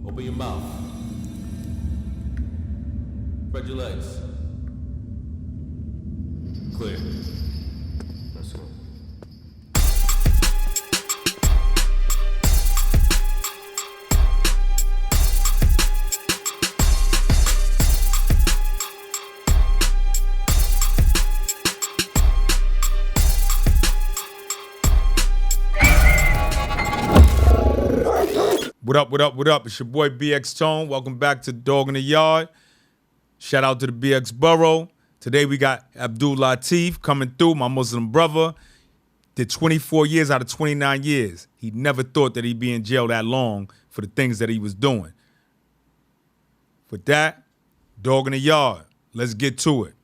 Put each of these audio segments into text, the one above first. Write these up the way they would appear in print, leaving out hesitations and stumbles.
Open your mouth. Spread your legs. Clear. Let's go. What up, what up, what up? It's your boy BX Tone. Welcome back to Dog in the Yard. Shout out to the BX Borough. Today we got Abdul Latif coming through, my Muslim brother. Did 24 years out of 29 years. He never thought that he'd be in jail that long for the things that he was doing. With that, Dog in the Yard. Let's get to it.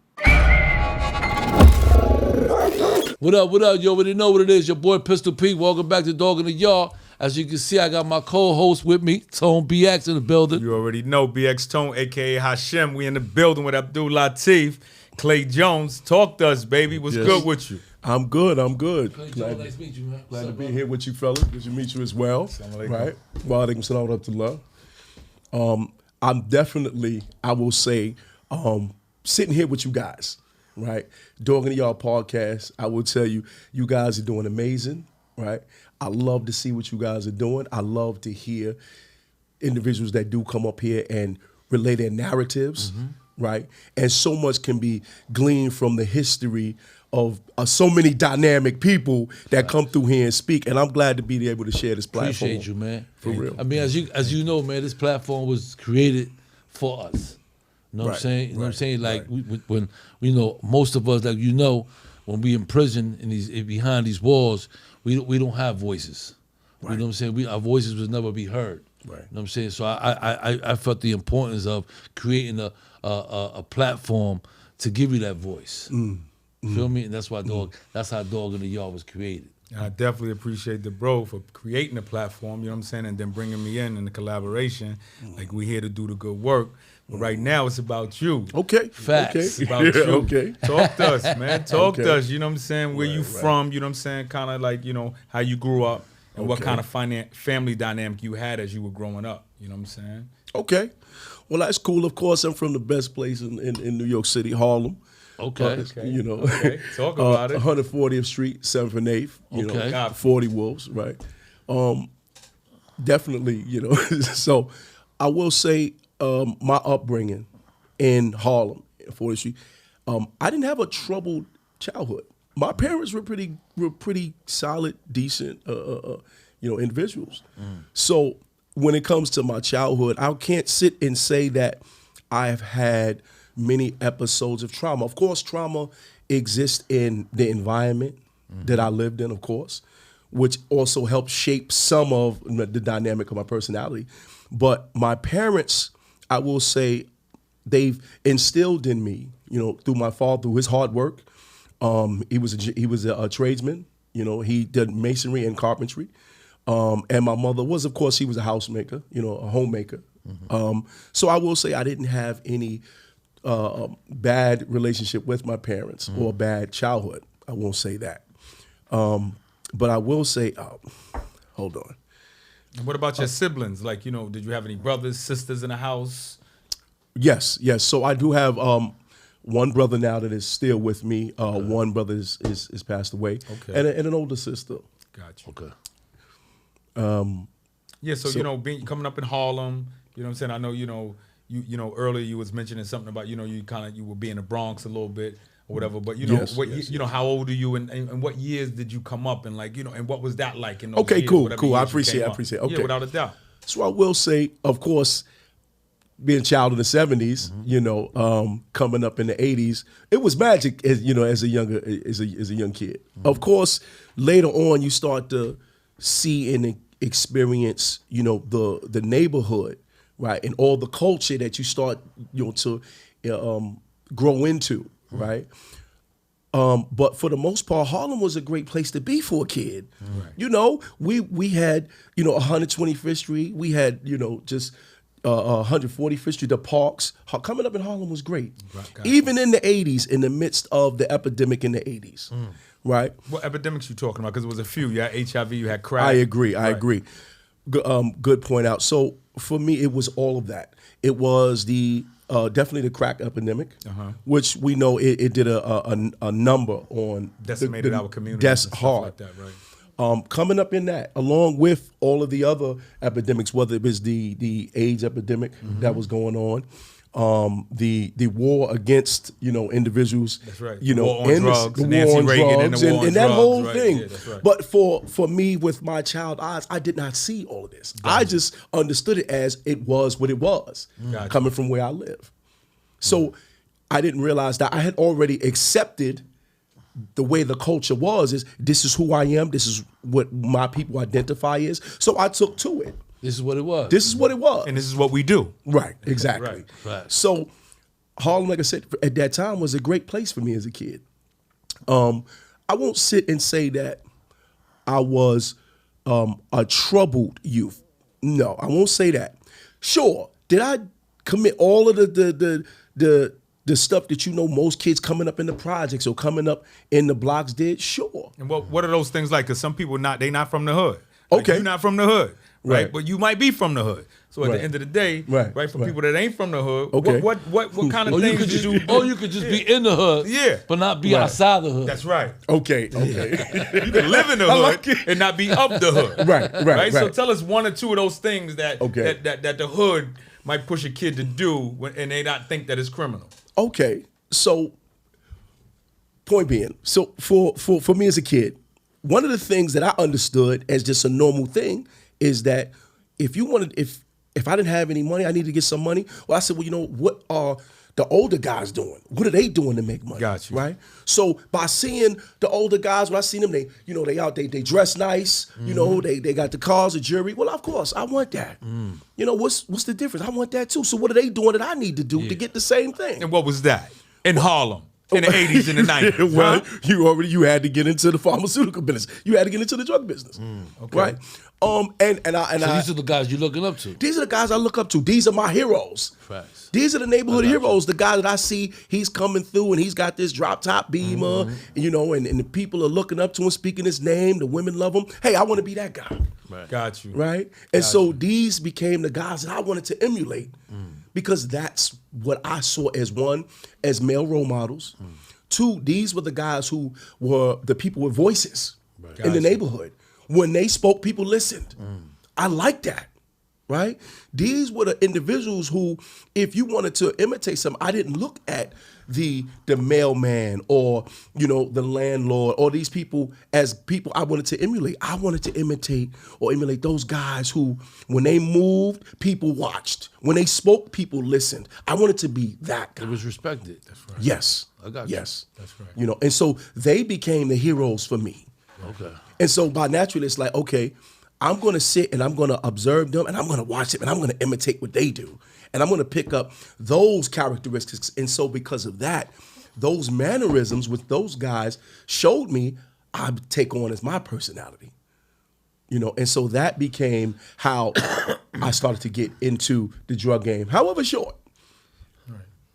What up, what up? You already know what it is. Your boy Pistol Pete. Welcome back to Dog in the Yard. As you can see, I got my co-host with me, Tone BX in the building. You already know BX Tone, a.k.a. Hashem. We in the building with Abdul Latif. Claysaun Jones. Talk to us, baby. What's good with you? I'm good. Claysaun Jones, nice to meet you, man. Glad to be here with you, fellas. Good to meet you as well. Right? Wa alaikum salam wa rahmatullah. I'm definitely, I will say, sitting here with you guys, right? Dog in the Yard podcast. I will tell you, you guys are doing amazing, right? I love to see what you guys are doing. I love to hear individuals that do come up here and relay their narratives, right? And so much can be gleaned from the history of so many dynamic people that come through here and speak. And I'm glad to be able to share this platform. Appreciate you, man. For real. I mean, as you know, man, this platform was created for us. You know what I'm saying? You know what I'm saying? Like when you know, most of us, like you know, when we in prison and behind these walls, we don't have voices. Right. You know what I'm saying? Our voices will never be heard. Right. You know what I'm saying? So I felt the importance of creating a platform to give you that voice. Feel me? And that's why that's how Dog in the Yard was created. I definitely appreciate the bro for creating the platform, you know what I'm saying, and then bringing me in the collaboration. Like, we're here to do the good work. But right now, it's about you. Okay. Facts. Okay. It's about you. Okay. Talk to us, man. Talk to Okay. us, you know what I'm saying, where you from, you know what I'm saying, kind of like, you know, how you grew up and what kind of family dynamic you had as you were growing up, you know what I'm saying? Okay. Well, that's cool. Of course, I'm from the best place in New York City, Harlem. Okay. You know, Okay. Talk about it. 140th Street, 7th and 8th. You Okay. know, 40 Wolves, right? Definitely, you know. So I will say my upbringing in Harlem, 40th Street, I didn't have a troubled childhood. My parents were pretty solid, decent, you know, individuals. So when it comes to my childhood, I can't sit and say that I've had many episodes of trauma. Of course, trauma exists in the environment that I lived in, of course, which also helped shape some of the dynamic of my personality. But my parents, I will say, they've instilled in me, you know, through my father, through his hard work. He was a tradesman. You know, he did masonry and carpentry. And my mother was, of course, she was a housemaker, you know, a homemaker. So I will say I didn't have any bad relationship with my parents or bad childhood. I won't say that. But I will say, hold on. And what about your siblings? Like, you know, did you have any brothers, sisters in the house? Yes. So I do have one brother now that is still with me. One brother is passed away. Okay. And an older sister. Gotcha. Okay. Yeah, so you know, coming up in Harlem, you know what I'm saying? I know, you know, earlier you was mentioning something about, you know, you were being in the Bronx a little bit or whatever, but you know, you know, how old are you and what years did you come up and, like, you know, and what was that like in those years? Cool. I appreciate it. Okay. Yeah, without a doubt. So I will say, of course, being a child in the 70s, you know, coming up in the 80s, it was magic as, you know, as a young kid. Of course, later on you start to see and experience, you know, the neighborhood, right, and all the culture that you start, you know, to grow into, right. But for the most part, Harlem was a great place to be for a kid. Right. You know, we had, you know, 125th Street. We had, you know, just 145th Street, the parks. Coming up in Harlem was great. Right, even in the 80s, in the midst of the epidemic in the 80s. Right. What epidemics you talking about? Because it was a few. You had HIV, you had crack. I agree. good point out. So for me, it was all of that. It was the definitely the crack epidemic, which we know it did a number on Decimated our community. That's and stuff hard. like that, right? Coming up in that, along with all of the other epidemics, whether it was the AIDS epidemic that was going on, the war against individuals, That's right. you know, War on and drugs, the Nancy war on Reagan and drugs, the war on and that drugs, whole right. thing. Yeah, that's right. But for me, with my child eyes, I did not see all of this. I just understood it as it was what it was, Gotcha. coming from where I live. So I didn't realize that I had already accepted the way the culture was. Is this is who I am. This is what my people identify as. So I took to it. This is what it was. This is what it was. And this is what we do. Right, exactly. Right. So Harlem, like I said, at that time was a great place for me as a kid. I won't sit and say that I was a troubled youth. No, I won't say that. Sure, did I commit all of the stuff that most kids coming up in the projects or coming up in the blocks did? Sure. And what are those things like? Because some people they not from the hood. Like, Okay. you're not from the hood, right? Right. But you might be from the hood. So at Right. the end of the day, Right. for Right. people that ain't from the hood, Okay. what kind of Or you things could did just, you do? or you could just be in the hood, Yeah. but not be Right. outside the hood. That's right. Okay. You can live in the I hood like it. and not be up the hood. Right. So tell us one or two of those things that Okay. that the hood might push a kid to do and they not think that it's criminal. Okay. So point being, so for me as a kid, one of the things that I understood as just a normal thing is that if I didn't have any money, I needed to get some money. Well, I said, well, what are the older guys doing? What are they doing to make money? Got you. Right? So by seeing the older guys, when I seen them, they out, they dress nice, they got the cars, the jewelry. Well, of course, I want that. What's the difference? I want that too. So what are they doing that I need to do to get the same thing? And what was that? In Harlem. In the 80s and the 90s. Well, huh? you had to get into the pharmaceutical business. You had to get into the drug business. Okay. Right? And So these are the guys you're looking up to. these are the guys I look up to. These are my heroes. Facts. These are the neighborhood I got heroes. The guy that I see, he's coming through and he's got this drop top Beamer, and the people are looking up to him, speaking his name. The women love him. Hey, I want to be that guy. Got you. Right? And so these became the guys that I wanted to emulate because that's what I saw as male role models. Two, these were the guys who were the people with voices in the neighborhood. When they spoke, people listened. I like that, right? These were the individuals who, if you wanted to imitate something, I didn't look at the mailman or, the landlord or these people as people I wanted to emulate. I wanted to emulate those guys who, when they moved, people watched. When they spoke, people listened. I wanted to be that guy. It was respected. That's right. Yes. I got you. Yes. That's right. And so they became the heroes for me. Okay. And so by naturally, it's like, okay, I'm going to sit and I'm going to observe them and I'm going to watch them and I'm going to imitate what they do. And I'm going to pick up those characteristics. And so because of that, those mannerisms with those guys showed me I take on as my personality. And so that became how I started to get into the drug game, however short.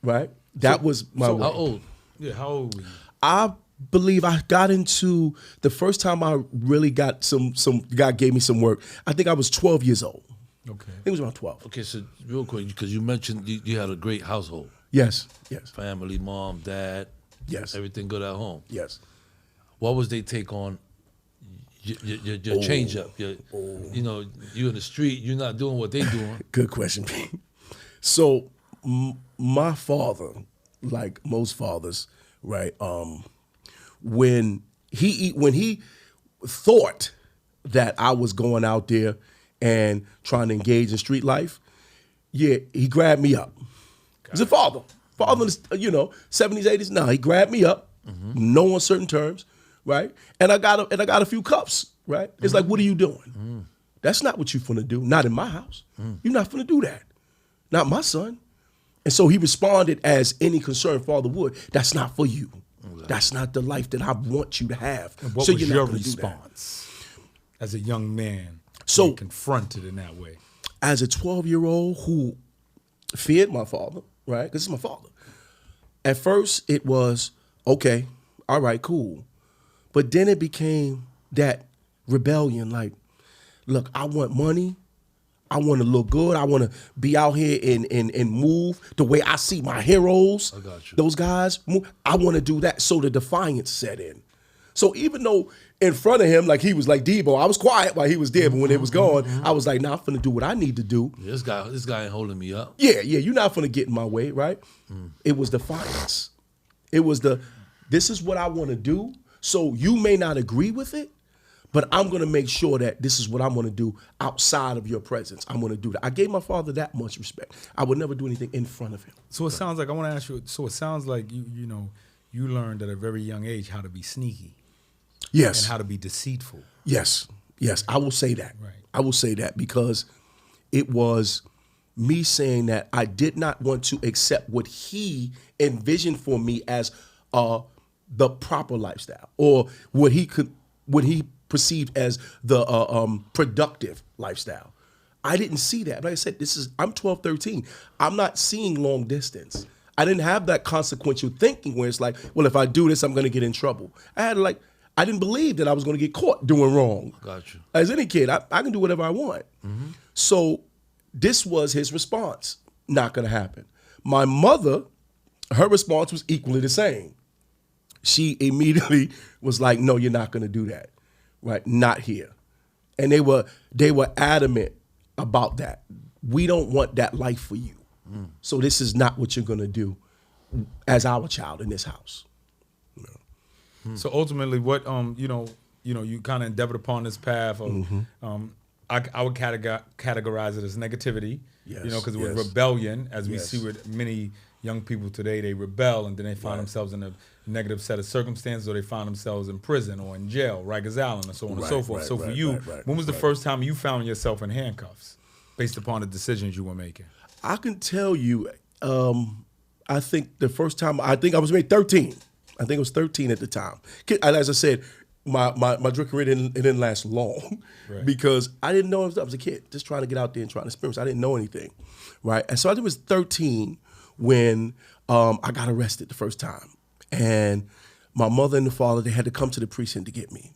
Right? That was my way. How old? Yeah, how old were you? I believe I got into the first time I really got some God gave me some work. I think I was 12 years old. Okay. I think it was around 12. Okay, so real quick, because you mentioned you had a great household. Yes. Family, mom, dad. Yes. Everything good at home. Yes. What was they take on your change up? You in the street, you're not doing what they doing. Good question, Pete. So my father, like most fathers, right? When he thought that I was going out there and trying to engage in street life, yeah, he grabbed me up. He's a father in the 70s, 80s. No, he grabbed me up, no uncertain terms, right? And I got a few cuffs, right? It's like, what are you doing? That's not what you finna do. Not in my house. You're not finna do that. Not my son. And so he responded as any concerned father would. That's not for you. That's not the life that I want you to have. And what so was you're not your gonna do that. response as a young man So- being confronted in that way? As a 12-year-old who feared my father, right? Because it's my father. At first, it was, okay, all right, cool. But then it became that rebellion, like look, I want money. I want to look good. I want to be out here and move the way I see my heroes. I got you. Those guys move. I want to do that. So the defiance set in. So even though in front of him, like he was like Debo, I was quiet while he was there, but when it was gone, I was like, nah, I'm finna do what I need to do. Yeah, this guy ain't holding me up. Yeah, you're not finna get in my way, right? It was defiance. It was this is what I want to do. So you may not agree with it, but I'm going to make sure that this is what I'm going to do outside of your presence. I'm going to do that. I gave my father that much respect. I would never do anything in front of him. So it sounds like, I want to ask you, so it sounds like you learned at a very young age how to be sneaky. Yes. And how to be deceitful. Yes. I will say that. Right. I will say that because it was me saying that I did not want to accept what he envisioned for me as the proper lifestyle, or what he perceived as the productive lifestyle. I didn't see that. Like I said, I'm 12, 13. I'm not seeing long distance. I didn't have that consequential thinking where it's like, well, if I do this, I'm going to get in trouble. I didn't believe that I was going to get caught doing wrong. Gotcha. As any kid, I can do whatever I want. Mm-hmm. So this was his response. Not going to happen. My mother, her response was equally the same. She immediately was like, no, you're not going to do that. Right? Not here. And they were adamant about that. We don't want that life for you. So this is not what you're going to do as our child in this house. So ultimately, what you kind of endeavored upon this path of, I would categorize it as negativity. Yes, because it was yes. rebellion, as we Yes. see with many young people today. They rebel and then they find themselves in a negative set of circumstances, or they find themselves in prison or in jail, Rikers Island, and so on and so forth. So for you, when was the first time you found yourself in handcuffs, based upon the decisions you were making? I can tell you, I think the first time, I was maybe 13. I think I was 13 at the time. As I said, my drug career didn't last long because I didn't know. I was a kid, just trying to get out there and trying to experience. I didn't know anything, right? And so I was 13 when I got arrested the first time. And my mother and the father, they had to come to the precinct to get me.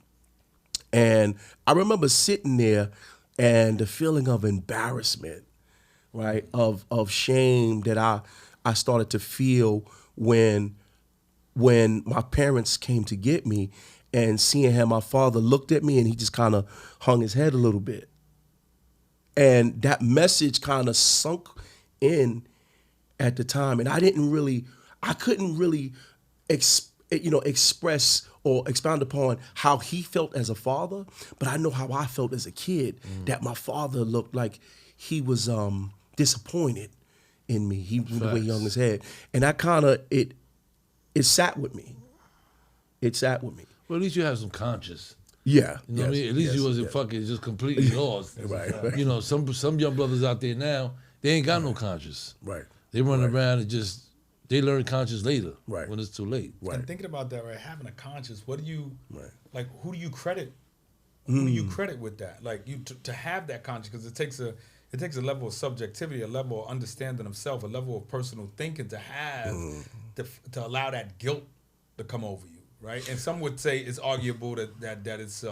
And I remember sitting there and the feeling of embarrassment, right, of shame that I started to feel when my parents came to get me, and seeing how my father looked at me and he just kind of hung his head a little bit. And that message kind of sunk in at the time. And I couldn't really express or expound upon how he felt as a father, but I know how I felt as a kid, that my father looked like he was disappointed in me. He was the way he hung his head. And that kind of, it sat with me. It sat with me. Well, at least you have some conscience. Yeah. You know what I mean? At least you wasn't fucking just completely lost. Right. You know, some young brothers out there now, they ain't got no conscience. Right. They run around and they learn conscience later. Right. When it's too late. Right. And thinking about that, right, having a conscience, what do you, Right. who do you credit? Who do you credit with that? Like, to have that conscience, because it takes a level of subjectivity, a level of understanding of self, a level of personal thinking to have, to allow that guilt to come over you, right? And some would say it's arguable that it's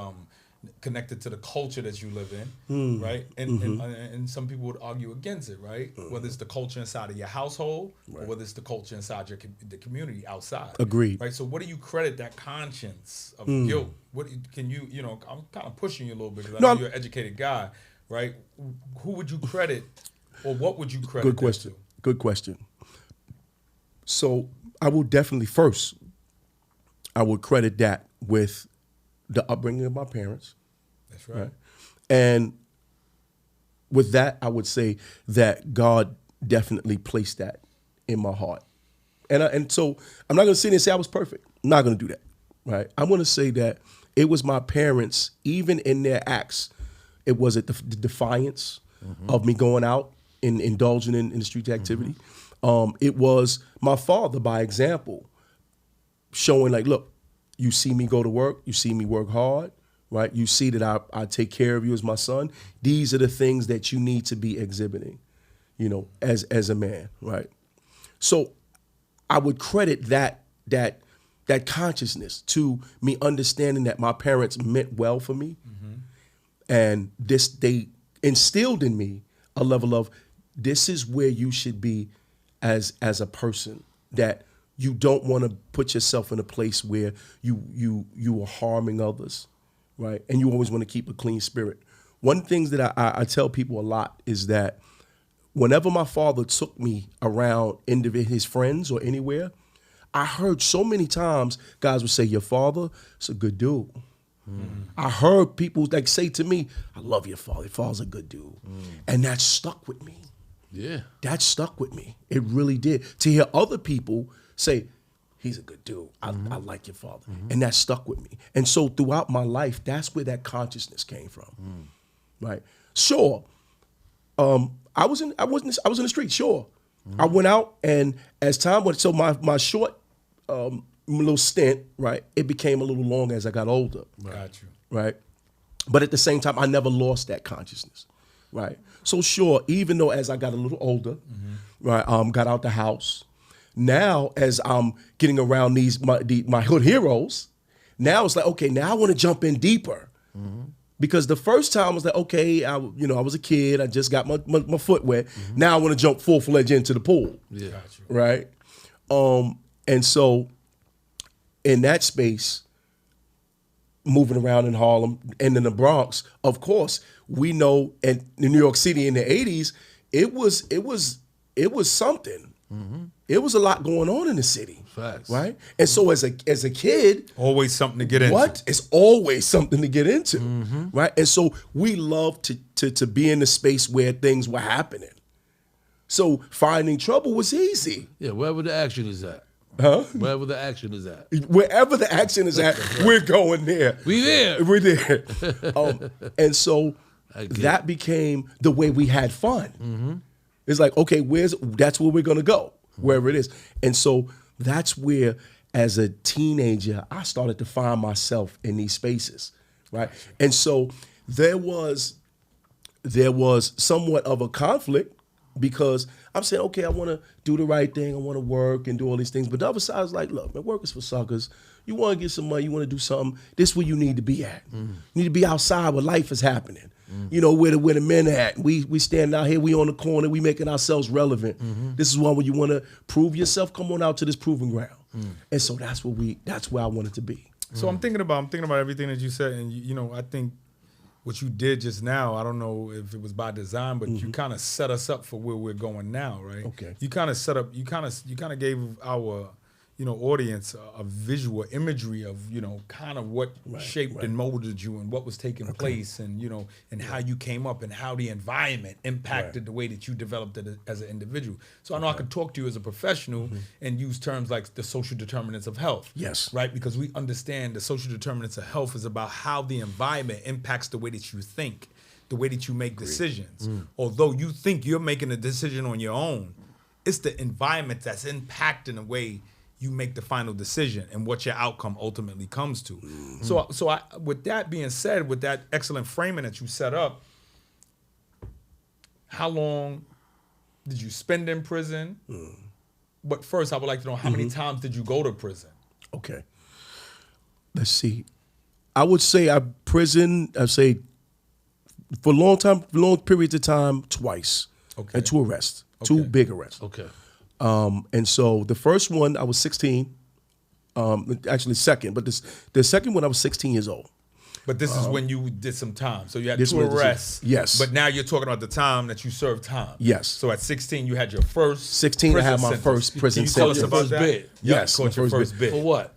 connected to the culture that you live in, right? And some people would argue against it, right? Whether it's the culture inside of your household, or whether it's the culture inside the community outside. Agreed. Right. So what do you credit that conscience of guilt? What can you I'm kind of pushing you a little bit because I know you're an educated guy, right? Who would you credit, or what would you credit? Good question. Good question. So I will definitely I would credit that with the upbringing of my parents. That's right. And with that, I would say that God definitely placed that in my heart. And so I'm not going to sit and say I was perfect. I'm not going to do that, right? I'm going to say that it was my parents, even in their acts, it was the defiance of me going out and indulging in the street activity. It was my father, by example, showing like, look, you see me go to work, you see me work hard, right? You see that I take care of you as my son. These are the things that you need to be exhibiting, as a man, right? So I would credit that consciousness to me understanding that my parents meant well for me, And they instilled in me a level of, this is where you should be as a person, that you don't want to put yourself in a place where you are harming others, right? And you always want to keep a clean spirit. One thing that I tell people a lot is that whenever my father took me around his friends or anywhere, I heard so many times guys would say, your father is a good dude. I heard people like say to me, I love your father. Your father's a good dude. And that stuck with me. Yeah. That stuck with me. It really did. To hear other people say, he's a good dude. I like your father. And that stuck with me. And so throughout my life, that's where that consciousness came from. Right? Sure. I was in the street, sure. I went out, and as time went, so my short little stint, right, it became a little longer as I got older. Got you. Right? But at the same time, I never lost that consciousness. Right? So sure, even though as I got a little older, right, got out the house, now as I'm getting around my hood heroes, now it's like, okay, now I want to jump in deeper. Because the first time I was like, okay, I was a kid, I just got my foot wet. Now I want to jump full-fledged into the pool. Yeah. Got you. Right? And so in that space, moving around in Harlem and in the Bronx, of course, we know in New York City in the 80s, it was something. It was a lot going on in the city. Facts. Right? And so as a kid, Always something to get into. what? It's always something to get into. Right? And so we love to be in the space where things were happening. So finding trouble was easy. Yeah, wherever the action is at. Huh? Wherever the action is at. Wherever the action is at, we're going there. We there. We're there. And so get that became the way we had fun. It's like, okay, that's where we're gonna go, wherever it is. And so that's where, as a teenager, I started to find myself in these spaces, right? And so there was somewhat of a conflict, because I'm saying, okay, I want to do the right thing. I want to work and do all these things. But the other side is like, look, man, work is for suckers. You want to get some money. You want to do something. This is where you need to be at. You need to be outside where life is happening. You know, where the men are at. We stand out here. We on the corner. We making ourselves relevant. This is one where you want to prove yourself. Come on out to this proving ground. And so that's where I wanted to be. So I'm thinking about everything that you said, and you know, I think what you did just now, I don't know if it was by design, but you kind of set us up for where we're going now, right? Okay. You kind of gave our, you know, audience a visual imagery of, you know, kind of what shaped and molded you and what was taking place, and, you know, and how you came up and how the environment impacted the way that you developed it as an individual. So I know I could talk to you as a professional and use terms like the social determinants of health. Yes. Right? Because we understand the social determinants of health is about how the environment impacts the way that you think, the way that you make decisions. Although you think you're making a decision on your own, it's the environment that's impacting the way you make the final decision and what your outcome ultimately comes to. So with that being said, with that excellent framing that you set up, how long did you spend in prison? But first, I would like to know, how many times did you go to prison? Okay. Let's see. I would say I'd say for long periods of time, twice. Okay. And 2 arrests. 2 big arrests. Okay. And so the first one, I was 16. Actually second, but the second one, I was 16 years old. But this is when you did some time. So you had This 2 was- arrests. yes. But now you're talking about the time that you served time. Yes. So at 16, you had your first 16, I prison had my sentence. first prison Can you tell us sentence. about First that? bit. Yes, Caught my your first first bit. bit. For what?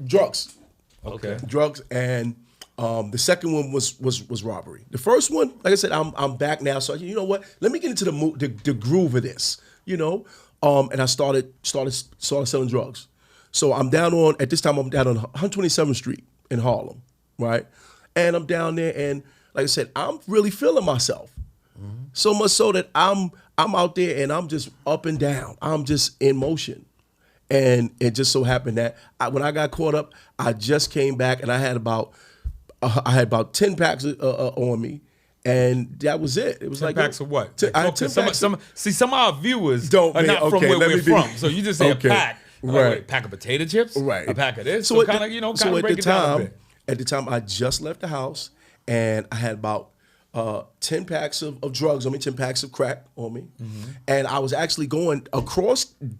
Drugs. Okay. Drugs, and the second one was robbery. The first one, like I said, I'm back now. So you know what? Let me get into the groove of this. You know, and I started selling drugs. So at this time I'm down on 127th Street in Harlem, right? And I'm down there, and like I said, I'm really feeling myself. So much so that I'm out there and I'm just up and down. I'm just in motion. And it just so happened that when I got caught up, I just came back and I had about 10 packs on me, and that was it. It was 10 like packs of what? I had 10 packs. Some of our viewers Don't, are man, not from okay, where let we're me be- from. So you just say Okay, a pack. Like, right. wait, a pack of potato chips? Right. A pack of this? So kind of, so at break the it down a time, bit. at the time, I just left the house, and I had about 10 packs of drugs on me, 10 packs of crack on me. And I was actually going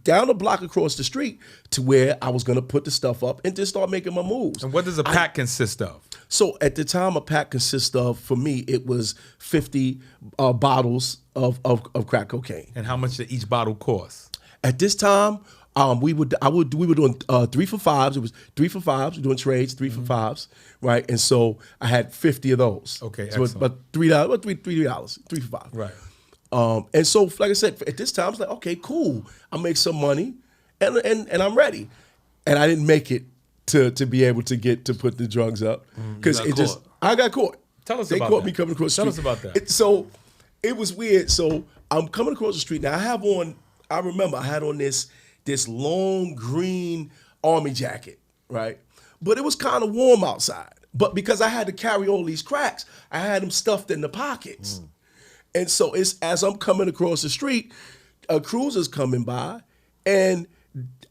down the block across the street to where I was gonna put the stuff up and just start making my moves. And what does a pack consist of? So at the time, a pack consists of, for me, it was 50 bottles of crack cocaine. And how much did each bottle cost? At this time, we were doing 3 for 5s. It was 3 for 5s. We're doing trades, 3 for 5s, right? And so I had 50 of those. Okay, so it's excellent. about $3, 3 for 5. Right. And so, like I said, at this time, I was like, okay, cool. I'll make some money, and I'm ready. And I didn't make it to be able to put the drugs up because I got caught. Tell us they about caught that. me coming across the Tell street. us about that. So it was weird. So I'm coming across the street now. I remember I had on this long green army jacket, right? But it was kind of warm outside. But because I had to carry all these cracks, I had them stuffed in the pockets. And so it's as I'm coming across the street, a cruiser's coming by, and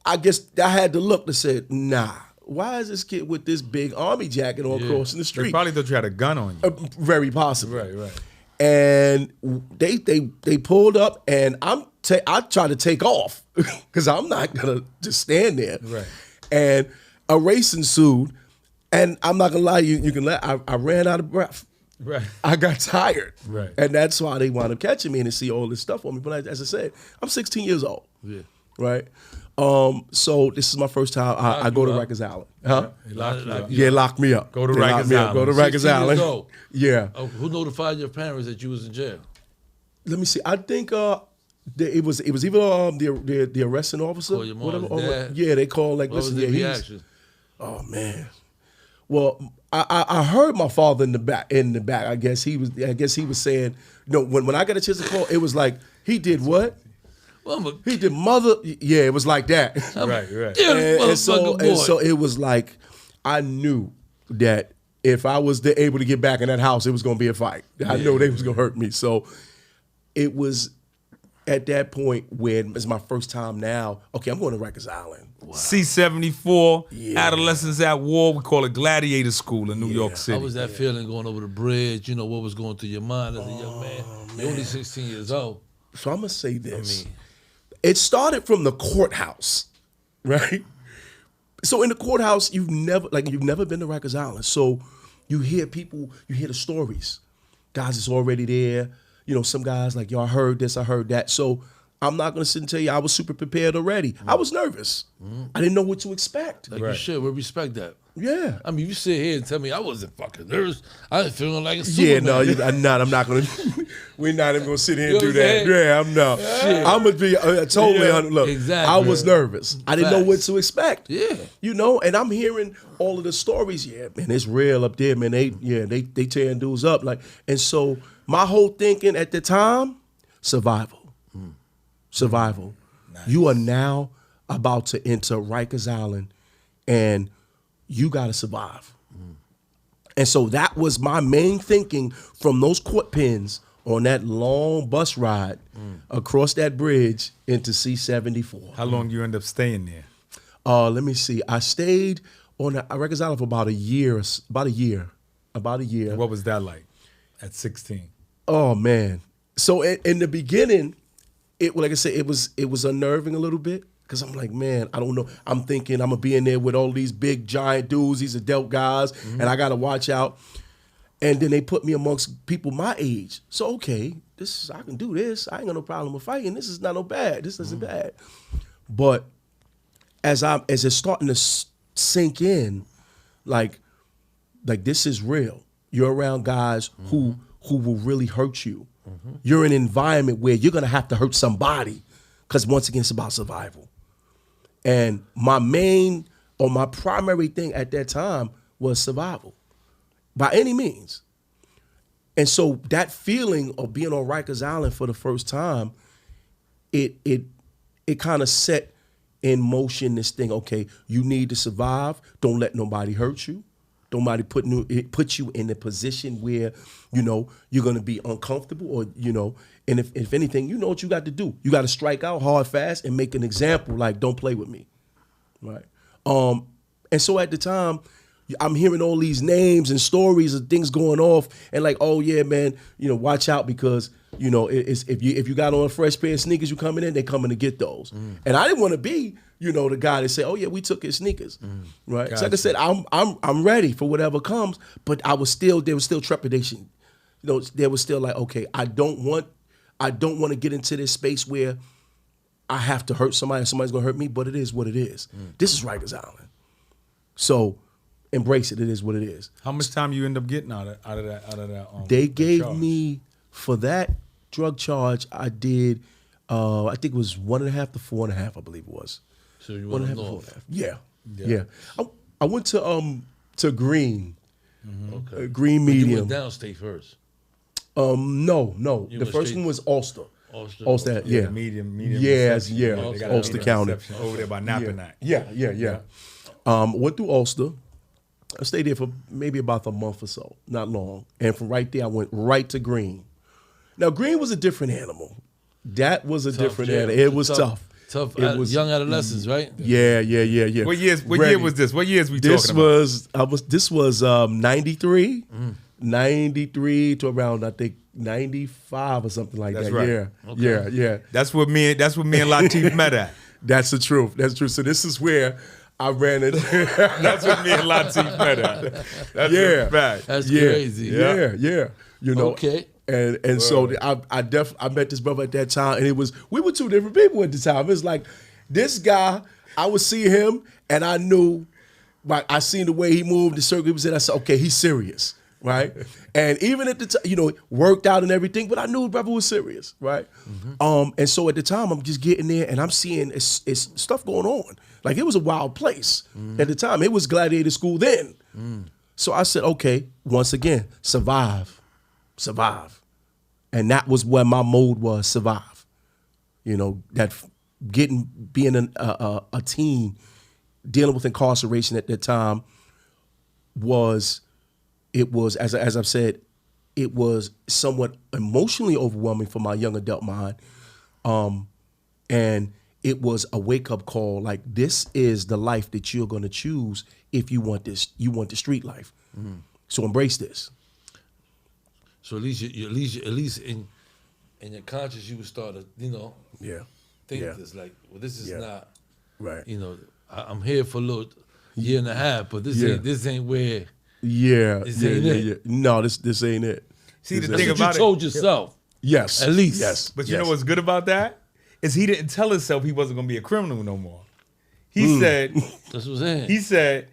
I guess I had to look and said, nah, why is this kid with this big army jacket on crossing the They street? probably thought you had a gun on you. Very possible. Right. And they pulled up, and I tried to take off because I'm not gonna just stand there. Right. And a race ensued, and I'm not gonna lie, you can let I ran out of breath. Right. I got tired. Right. And that's why they wound up catching me and to see all this stuff on me. But as I said, I'm 16 years old. Yeah. Right. So this is my first time I go to Rikers Island. Huh? They locked you up. Yeah, lock me up. Go to They locked Rikers me up. Island. Go to 16 Rikers years Island. old. Yeah. Who notified your parents that you was in jail? Let me see. I think it was either the arresting officer. Call your mom and dad? Yeah, they called like, What was listen, their yeah, reaction? oh man. Well, I heard my father in the back. I guess he was saying, when I got a chance to call, it was like, he did what? Well, He did mother. Yeah, it was like that. Right. yeah, and motherfucking boy. so it was like, I knew that if I was able to get back in that house, it was going to be a fight. I know they was going to hurt me. So it was at that point when it's my first time now. Okay, I'm going to Rikers Island. C-74, Yeah. Adolescents at War. We call it Gladiator School in New York How City. was that feeling going over the bridge? You know, what was going through your mind as a young man? You're only 16 years old. So I'm going to say this. mean- It started from the courthouse, right? So in the courthouse, you've never been to Rikers Island. So you hear the stories. Guys is already there. Some guys like, yo, I heard this, I heard that. So I'm not gonna sit and tell you I was super prepared already. I was nervous. I didn't know what to expect. Like you should. We respect that. Yeah. I mean, you sit here and tell me I wasn't fucking nervous. I was feeling like a Yeah, Superman. no, I'm not. I'm not gonna. We're not even gonna sit here and You do know that. what I'm saying? Yeah, I'm not. Shit. I'm gonna be totally. Yeah, Look, exactly. I was nervous. I didn't know what Facts. to expect. Yeah. And I'm hearing all of the stories. Yeah, man, it's real up there, man. They tearing dudes up like. And so my whole thinking at the time, survival. Survival. You are now about to enter Rikers Island, and you got to survive. And so that was my main thinking from those court pins on that long bus ride across that bridge into C-74. How long you end up staying there? Let me see. I stayed on Rikers Island for about a year. What was that like at 16? Oh man! So in the beginning, like I said, it was unnerving a little bit because I'm like, man, I don't know. I'm thinking I'm gonna be in there with all these big giant dudes, these adult guys, and I gotta watch out. And then they put me amongst people my age. So okay, I can do this. I ain't got no problem with fighting. This is not no bad. This isn't bad. But as it's starting to sink in, like this is real. You're around guys who will really hurt you. You're in an environment where you're gonna have to hurt somebody, because once again, it's about survival. And my primary thing at that time was survival, by any means. And so that feeling of being on Rikers Island for the first time, it kind of set in motion this thing. Okay, you need to survive. Don't let nobody hurt you. Nobody put you in a position where, you're going to be uncomfortable or, and if anything, you know what you got to do. You got to strike out hard, fast, and make an example like, don't play with me, right? And so at the time, I'm hearing all these names and stories of things going off, and like, oh yeah, man, watch out because if you got on a fresh pair of sneakers, you coming in, they coming to get those. And I didn't want to be the guy that say, oh yeah, we took his sneakers, right? So like I said, I'm ready for whatever comes, but there was still trepidation. There was still like, okay, I don't want to get into this space where I have to hurt somebody, and somebody's gonna hurt me, but it is what it is. This is Rikers Island. So embrace it. It is what it is. How much time you end up getting out of that? They that gave charge? me for that drug charge. I did. I think it was 1.5 to 4.5. I believe it was. So you went 1.5 to north. 4.5. Yeah. I went to Green. Okay. Green But medium. You went downstate first. No. You The went first straight- one was Ulster. Ulster. Yeah. The medium. Yes, reception. yeah. They got a Ulster medium County. reception over there by Nappaneck. Yeah. Went through Ulster. I stayed there for maybe about a month or so, not long. And from right there, I went right to Green. Now, Green was a different animal. That was a different jail. animal. It was tough. Tough. It was Young adolescents, right? Yeah. What year Ready. was this? What years we This talking about? this was 93, 93 to around I think 95 or something like That's that. right. Yeah. Yeah. That's what me and Latif met at. That's the truth. That's true. So this is where I ran it. That's what me and Latif met at. That's Yeah. a fact. That's Yeah, crazy. Yeah. Okay. And so I met this brother at that time, and we were two different people at the time. It's like this guy, I would see him, and I knew, like I seen the way he moved, the circle he was in. I said, okay, he's serious, right? And even at the time, worked out and everything, but I knew the brother was serious, right? And so at the time, I'm just getting there, and I'm seeing it's stuff going on. Like it was a wild place at the time. It was gladiator school then. So I said, okay, once again, survive. And that was where my mode was, survive. That being a teen, dealing with incarceration at that time was as I've said, it was somewhat emotionally overwhelming for my young adult mind. And it was a wake-up call, like this is the life that you're gonna choose if you want this, you want the street life. So embrace this. So at least in your conscience, you would start to Yeah. think Yeah. this like, well, this is not Right. I'm here for a little year and a half, but this ain't where. Yeah. This ain't it. Yeah. No, this ain't it. See, the This thing ain't That's what about you told yourself. Yes. At least. Yes. But you know what's good about that? Is he didn't tell himself he wasn't gonna be a criminal no more. He said, That's what I'm saying. he said,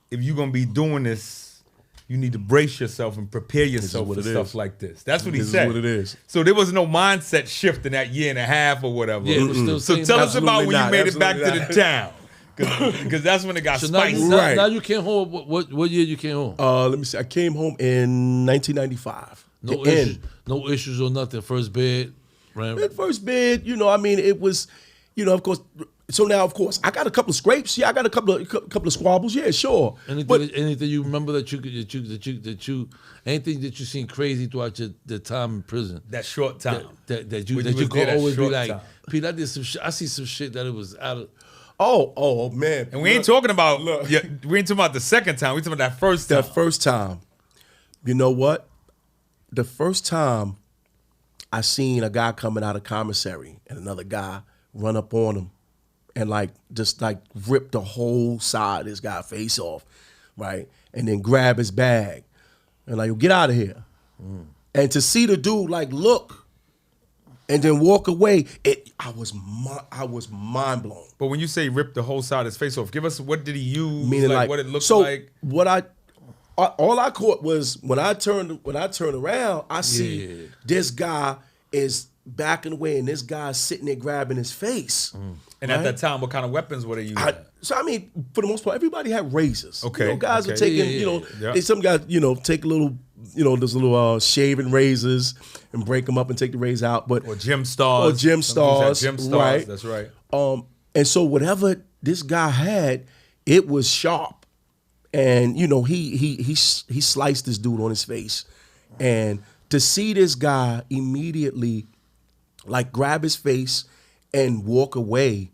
if you're gonna be doing this, you need to brace yourself and prepare yourself what for it stuff is. like this. That's what he This is said. what it is. So there was no mindset shift in that year and a half or whatever. Yeah, it was still So same tell us mindset. about when you Absolutely made not. it back to Absolutely the town. Because that's when it got So now spicy. Right. now you came home. What year you came home? Let me see. I came home in 1995. No The issues. end. No issues or nothing. First bed. Right. At first bid, it was, of course. So now, of course, I got a couple of scrapes. Yeah, I got a couple of squabbles. Yeah, sure. Anything you remember that you anything that you seen crazy throughout the time in prison That short time. that you When that you you was could there that always be short like, time. Pete, I did some shit. I see some shit that it was out of. Oh man. And we ain't talking about we ain't talking about the second time. We talking about that first time. That first time. You know what? The first time I seen a guy coming out of commissary and another guy run up on him and just rip the whole side of this guy's face off, right? And then grab his bag and yo, get out of here. And to see the dude look and then walk away, I was mind blown. But when you say rip the whole side of his face off, give us what did he use? Meaning what it looked so like. All I caught was when I turned around, I see Yeah. this guy is backing away and this guy's sitting there grabbing his face. And at that time, what kind of weapons were they using? So for the most part, everybody had razors. Okay, Guys were okay. taking, Yeah. some guys, take a little, those little shaving razors and break them up and take the razor out. But or gym stars. Or gym Some dudes had stars, Gym stars. right. That's right. And so whatever this guy had, it was sharp. And he sliced this dude on his face. And to see this guy immediately grab his face and walk away,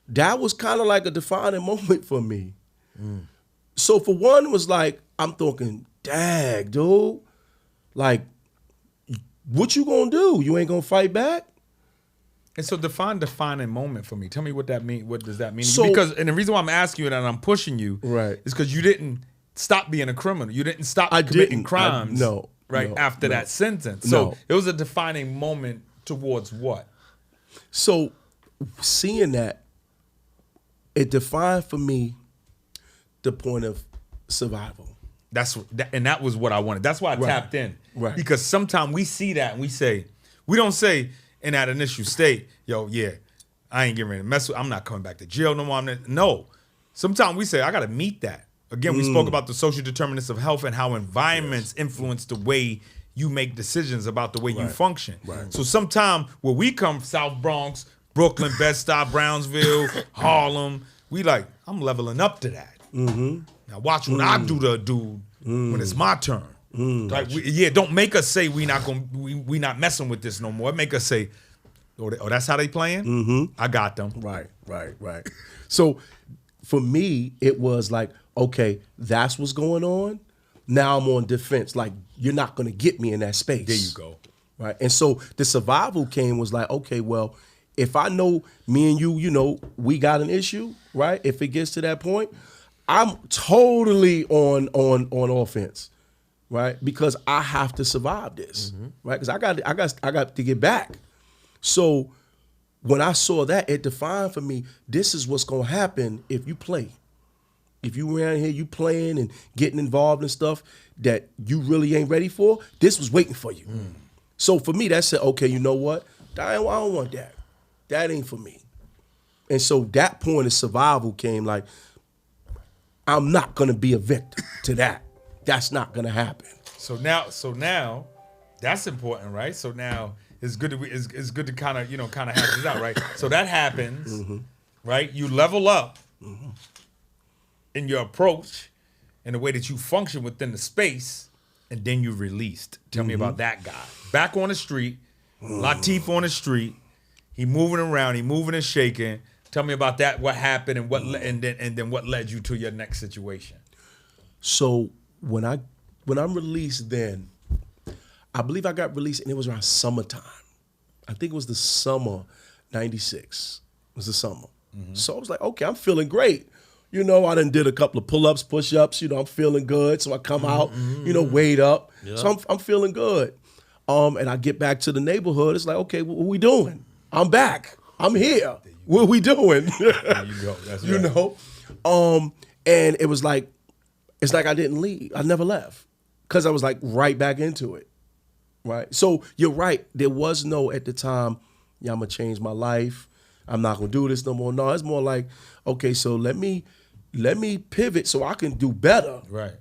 that was kind of like a defining moment for me. So for one, it was like, I'm thinking, dag, dude, like, what you gonna do? You ain't gonna fight back? And so defining moment for me. Tell me what that mean. What does that mean? So- And the reason why I'm asking you that and I'm pushing you, Right. is because you didn't stop being a criminal. You didn't stop I committing didn't. crimes. No, after no. that sentence. So No. it was a defining moment towards what? So seeing that, it defined for me the point of survival. And that was what I wanted. That's why I tapped in. Right. Because sometimes we see that and we don't say in that initial state, yo, yeah, I ain't getting ready to mess with, I'm not coming back to jail no more. No. Sometimes we say, I got to meet that. Again, we spoke about the social determinants of health and how environments influence the way you make decisions about the way you function. Right. So sometimes where we come, South Bronx, Brooklyn, Bed-Stuy, Brownsville, Harlem, we like, I'm leveling up to that. Now watch when I do the dude when it's my turn. Like don't make us say we not messing with this no more. It make us say, oh that's how they playing? I got them. Right. So for me, it was like, okay, that's what's going on. Now I'm on defense. Like, you're not gonna get me in that space. There you go. Right. And so the survival was like, okay, well, if I know me and you, we got an issue, right? If it gets to that point, I'm totally on offense, right? Because I have to survive this, right? Because I got to get back. So when I saw that, it defined for me, this is what's gonna happen if you play. If you around here, you playing and getting involved in stuff that you really ain't ready for, this was waiting for you. So for me, that said, okay, you know what? I don't want that. That ain't for me. And so that point of survival came like, I'm not gonna be a victim to that. That's not gonna happen. So now, that's important, right? So now it's good to kind of hash this out, right? So that happens, right? You level up in your approach and the way that you function within the space, and then you're released. Tell me about that guy. Back on the street, Latif on the street. He moving around, he moving and shaking. Tell me about that. What happened and and then what led you to your next situation? So when I'm released, then I believe I got released, and it was around summertime. I think it was the summer '96. It was the summer. So I was like, okay, I'm feeling great. I done did a couple of pull-ups, push-ups. I'm feeling good. So I come out, weighed up. Yeah. So I'm feeling good. And I get back to the neighborhood. It's like, okay, what we doing? I'm back. I'm here. What we doing? There you go. That's right. And it was like, it's like I didn't leave. I never left because I was like right back into it. Right. So you're right. There was no at the time, I'm gonna change my life. I'm not gonna do this no more. No, it's more like, okay, so let me pivot so I can do better. Right.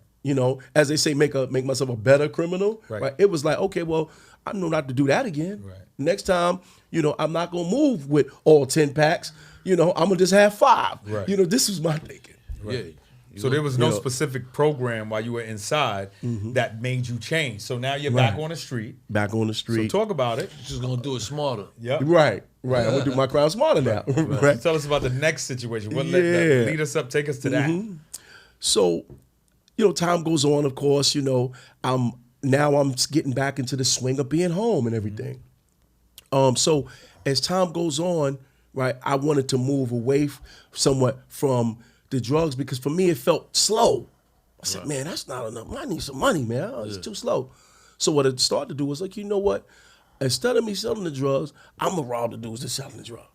As they say, make myself a better criminal. Right. It was like, okay, well, I know not to do that again. Right. Next time, I'm not gonna move with all 10 packs. I'm gonna just have 5. Right. This was my thinking. Yeah. So there was no specific program while you were inside that made you change. So now you're back on the street. Back on the So street. talk about it. Just gonna do it smarter. Yep. Right. I'm gonna do my crime smarter now. Right. Tell us about the next situation. What Yeah. lead us up, take us to that. So, time goes on, of course, I'm getting back into the swing of being home and everything. So as time goes on, right, I wanted to move away somewhat from the drugs because for me it felt slow. I said, man, that's not enough. I need some money, man. It's too slow. So what I started to do was like, you know what? Instead of me selling the drugs, I'm gonna rob the dudes that's selling the drug.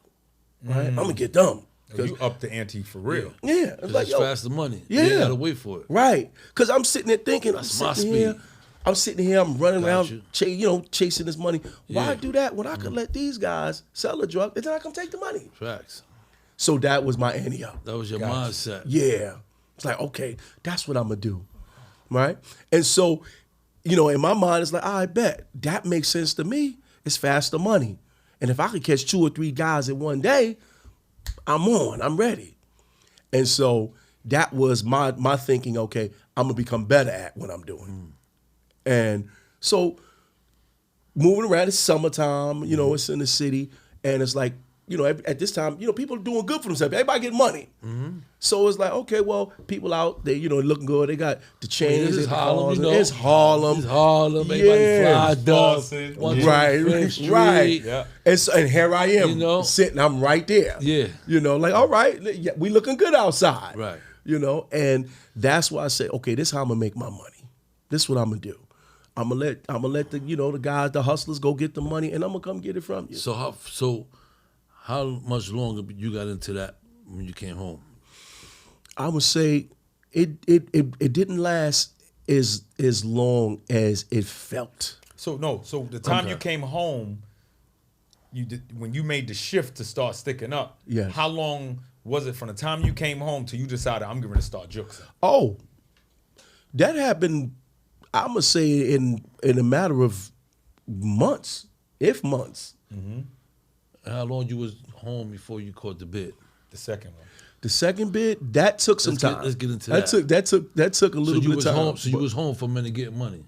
Right? I'm gonna get them. You up the ante for real. Yeah. It's like, It's faster money. Yeah. You gotta wait for it. Right. Because I'm sitting there thinking, That's my I'm sitting here, I'm running Got around, you. chasing this money. Why Yeah. do that when I could let these guys sell the drug and then I can take the money? Facts. So that was my ante up. That was your mindset. Yeah. It's like, okay, that's what I'm going to do. Right? And so, in my mind, it's like, I bet that makes sense to me. It's faster money. And if I could catch 2 or 3 guys in one day, I'm ready. And so that was my thinking, okay, I'm going to become better at what I'm doing. And so moving around, it's summertime, it's in the city. And it's like, you know, at this time, you know, people are doing good for themselves. Everybody getting money. So it's like, okay, well, people out there, you know, looking good. They got the chains, It's they got Harlem, cars, you know. it's Harlem. It's Harlem. Everybody Yeah. flied up. Boston. 125th Street. Right. Yeah. And here I am, You know? sitting. I'm right there. Yeah. You know, like, all right, yeah, we looking good outside. Right. You know, and that's why I say, okay, this is how I'm gonna make my money. This is what I'm gonna do. I'm gonna let the, you know, the guys, the hustlers go get the money, and I'm gonna come get it from you. So how much longer you got into that when you came home? I would say it didn't last as long as it felt. So the time Okay. you came home, when you made the shift to start sticking up. Yes. How long was it from the time you came home till you decided I'm going to start juxing? Oh, that happened, I'm gonna say in a matter of months, if months. And how long you was home before you caught the bid? The second one. The second bid, that took some time. Let's get into that. that. That took a little So you bit was of time. home. So you but- was home for a minute getting money.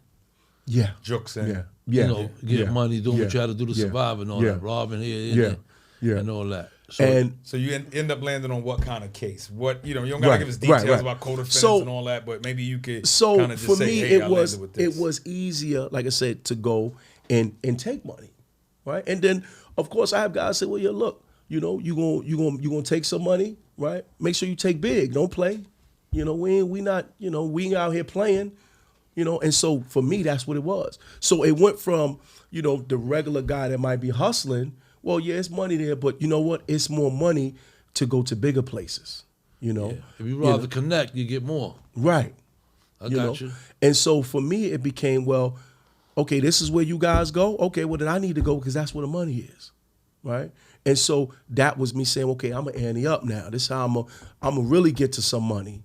yeah, Juxing. yeah, yeah. You know, getting yeah, money, doing what you yeah, had to do to yeah, survive and all yeah, that, robbing here, yeah, there, yeah. and all that. So, And So you end up landing on what kind of case? What, you don't gotta Right, give us details right, right. about co-defendants So- and all that, but maybe you could so kind of just for say, me, hey, I it was landed with this. it was easier, like I said, to go and take money, right? And then of course I have guys say, well, yeah, look, you know, you gonna take some money, right? Make sure you take big, don't play. You know, we ain't out here playing, you know. And so for me, that's what it was. So it went from, you know, the regular guy that might be hustling. Well, yeah, it's money there, but you know what? It's more money to go to bigger places. You know, if you rather connect, you get more. right? I got you. And so for me, it became, well, okay, this is where you guys go. Okay, well then I need to go because that's where the money is, right? And so that was me saying, okay, I'm gonna ante up now. This is how I'm gonna really get to some money,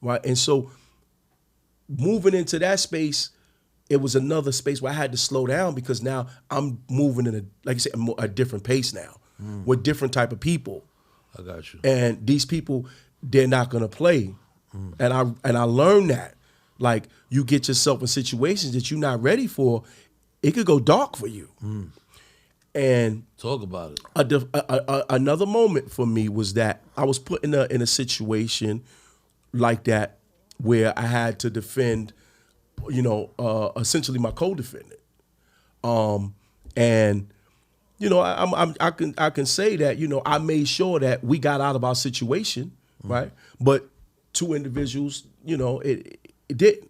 right? And so moving into that space, it was another space where I had to slow down because now I'm moving in like you said, a different pace now with different type of people. I got you. And these people, they're not gonna play. And I learned that. Like, you get yourself in situations that you're not ready for, it could go dark for you. And Talk about it. another moment for me was that I was put in a situation like that where I had to defend, you know, essentially my co-defendant. And you know, I can say that, you know, I made sure that we got out of our situation, right? But two individuals, you know, it didn't.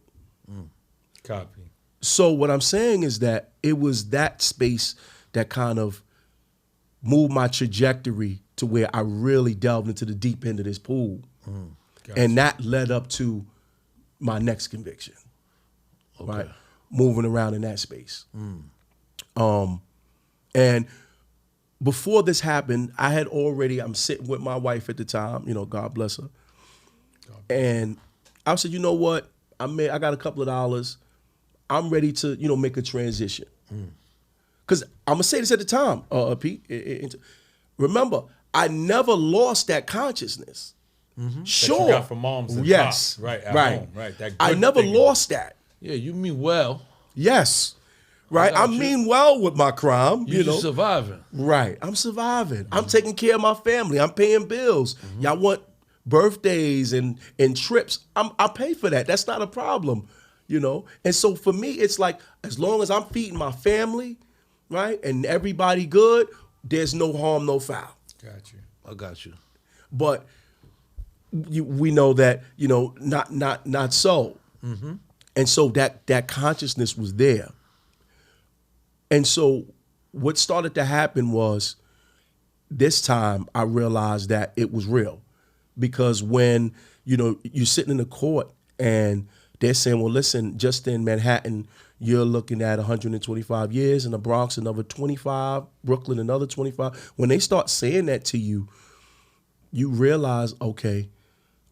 Copy. So what I'm saying is that it was that space that kind of moved my trajectory to where I really delved into the deep end of this pool. Gotcha. And that led up to my next conviction, right? Moving around in that space. And before this happened, I'm sitting with my wife at the time, you know, God bless her. And I said, you know what? I got a couple of dollars. I'm ready to, you know, make a transition. Because I'm going to say this at the time, Pete. Remember, I never lost that consciousness. Sure. That you got from moms and yes. pops, right? At right. home, right? That I good never thing. lost that. Yeah, you mean well. Yes. Right. I got you. mean well with my crime, you know. Just surviving. Right. I'm surviving. I'm taking care of my family. I'm paying bills. Y'all want birthdays and trips. I pay for that. That's not a problem, you know. And so for me, it's like, as long as I'm feeding my family, right, and everybody good, there's no harm, no foul. Got you. I got you. But we know that, you know, not so. And so that consciousness was there. And so what started to happen was, this time I realized that it was real. Because when, you know, you're sitting in the court and they're saying, well, listen, just in Manhattan, you're looking at 125 years, in the Bronx, another 25, Brooklyn, another 25. When they start saying that to you, you realize, okay,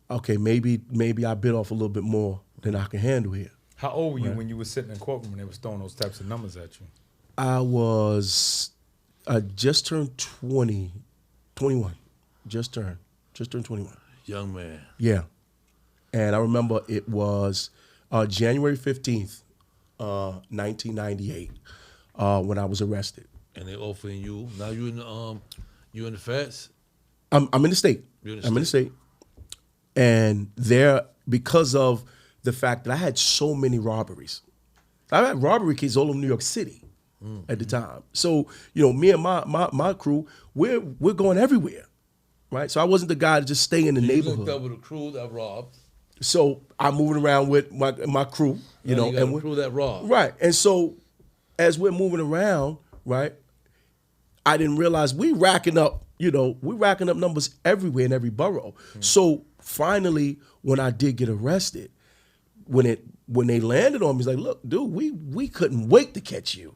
maybe I bit off a little bit more than I can handle here. How old were you when you were sitting in the courtroom when they was throwing those types of numbers at you? I was, just turned 21. Just turned 21. Young man. Yeah. And I remember it was January 15th, 1998, when I was arrested. And they offering you, now you in the You in the feds? I'm in the state. You're in the I'm in the state. And there, because of the fact that I had so many robberies. I had robbery cases all over New York City at the time. So, me and my crew, we're going everywhere. Right? So I wasn't the guy to just stay in the You neighborhood. linked up with a crew that robbed. So I'm moving around with my crew, You got and a crew that robbed. right. And so as we're moving around, right, I didn't realize we're racking up numbers everywhere in every borough. So finally, when I did get arrested, when they landed on me, it's like, look, dude, we couldn't wait to catch you.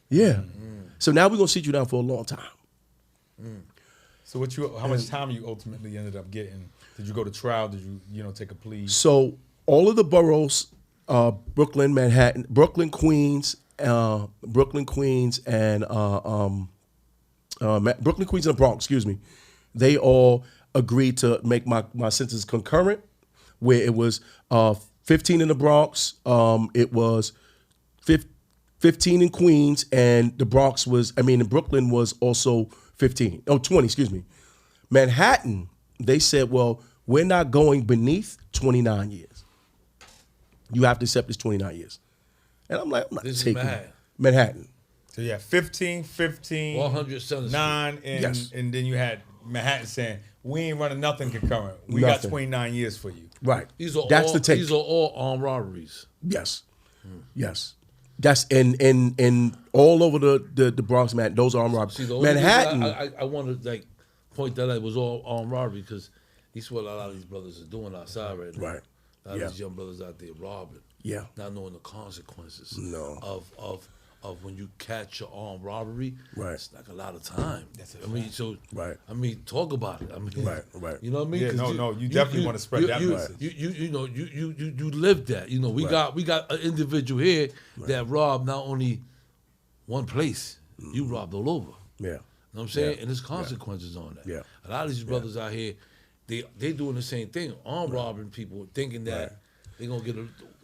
Yeah. So now we're gonna sit you down for a long time. So how much time you ultimately ended up getting? Did you go to trial? Did you take a plea? So all of the boroughs, Brooklyn, Manhattan, Brooklyn, Queens, and Brooklyn, Queens, and the Bronx, excuse me, they all agreed to make my sentence concurrent, where it was 15 in the Bronx, it was 15 in Queens, and Brooklyn was also 20, excuse me. Manhattan, they said, well, we're not going beneath 29 years. You have to accept this 29 years. And I'm like, I'm not This is taking Manhattan. Manhattan. So you had 15, 100 Center Street. 9, Yes. and then you had Manhattan saying, we ain't running nothing concurrent. We got Nothing. 29 years for you. Right. That's the take. These are all armed robberies. Yes. Yes. That's in all over the Bronx, man. Those are armed robberies. See, the only Manhattan. reason I want to point that out, it was all armed robbery because that's what a lot of these brothers are doing outside right now. Right. A lot Yeah. of these young brothers out there robbing. Yeah. Not knowing the consequences. No. Of when you catch an armed robbery. Right. It's like a lot of time. Right. Talk about it. Right. You know what I mean? Yeah, 'Cause you definitely want to spread that message. You lived that. We got an individual here that robbed not only one place. You robbed all over. Yeah. You know what I'm saying? Yeah. And there's consequences on that. Yeah. A lot of these brothers out here, they doing the same thing, armed robbing people, thinking that they're gonna get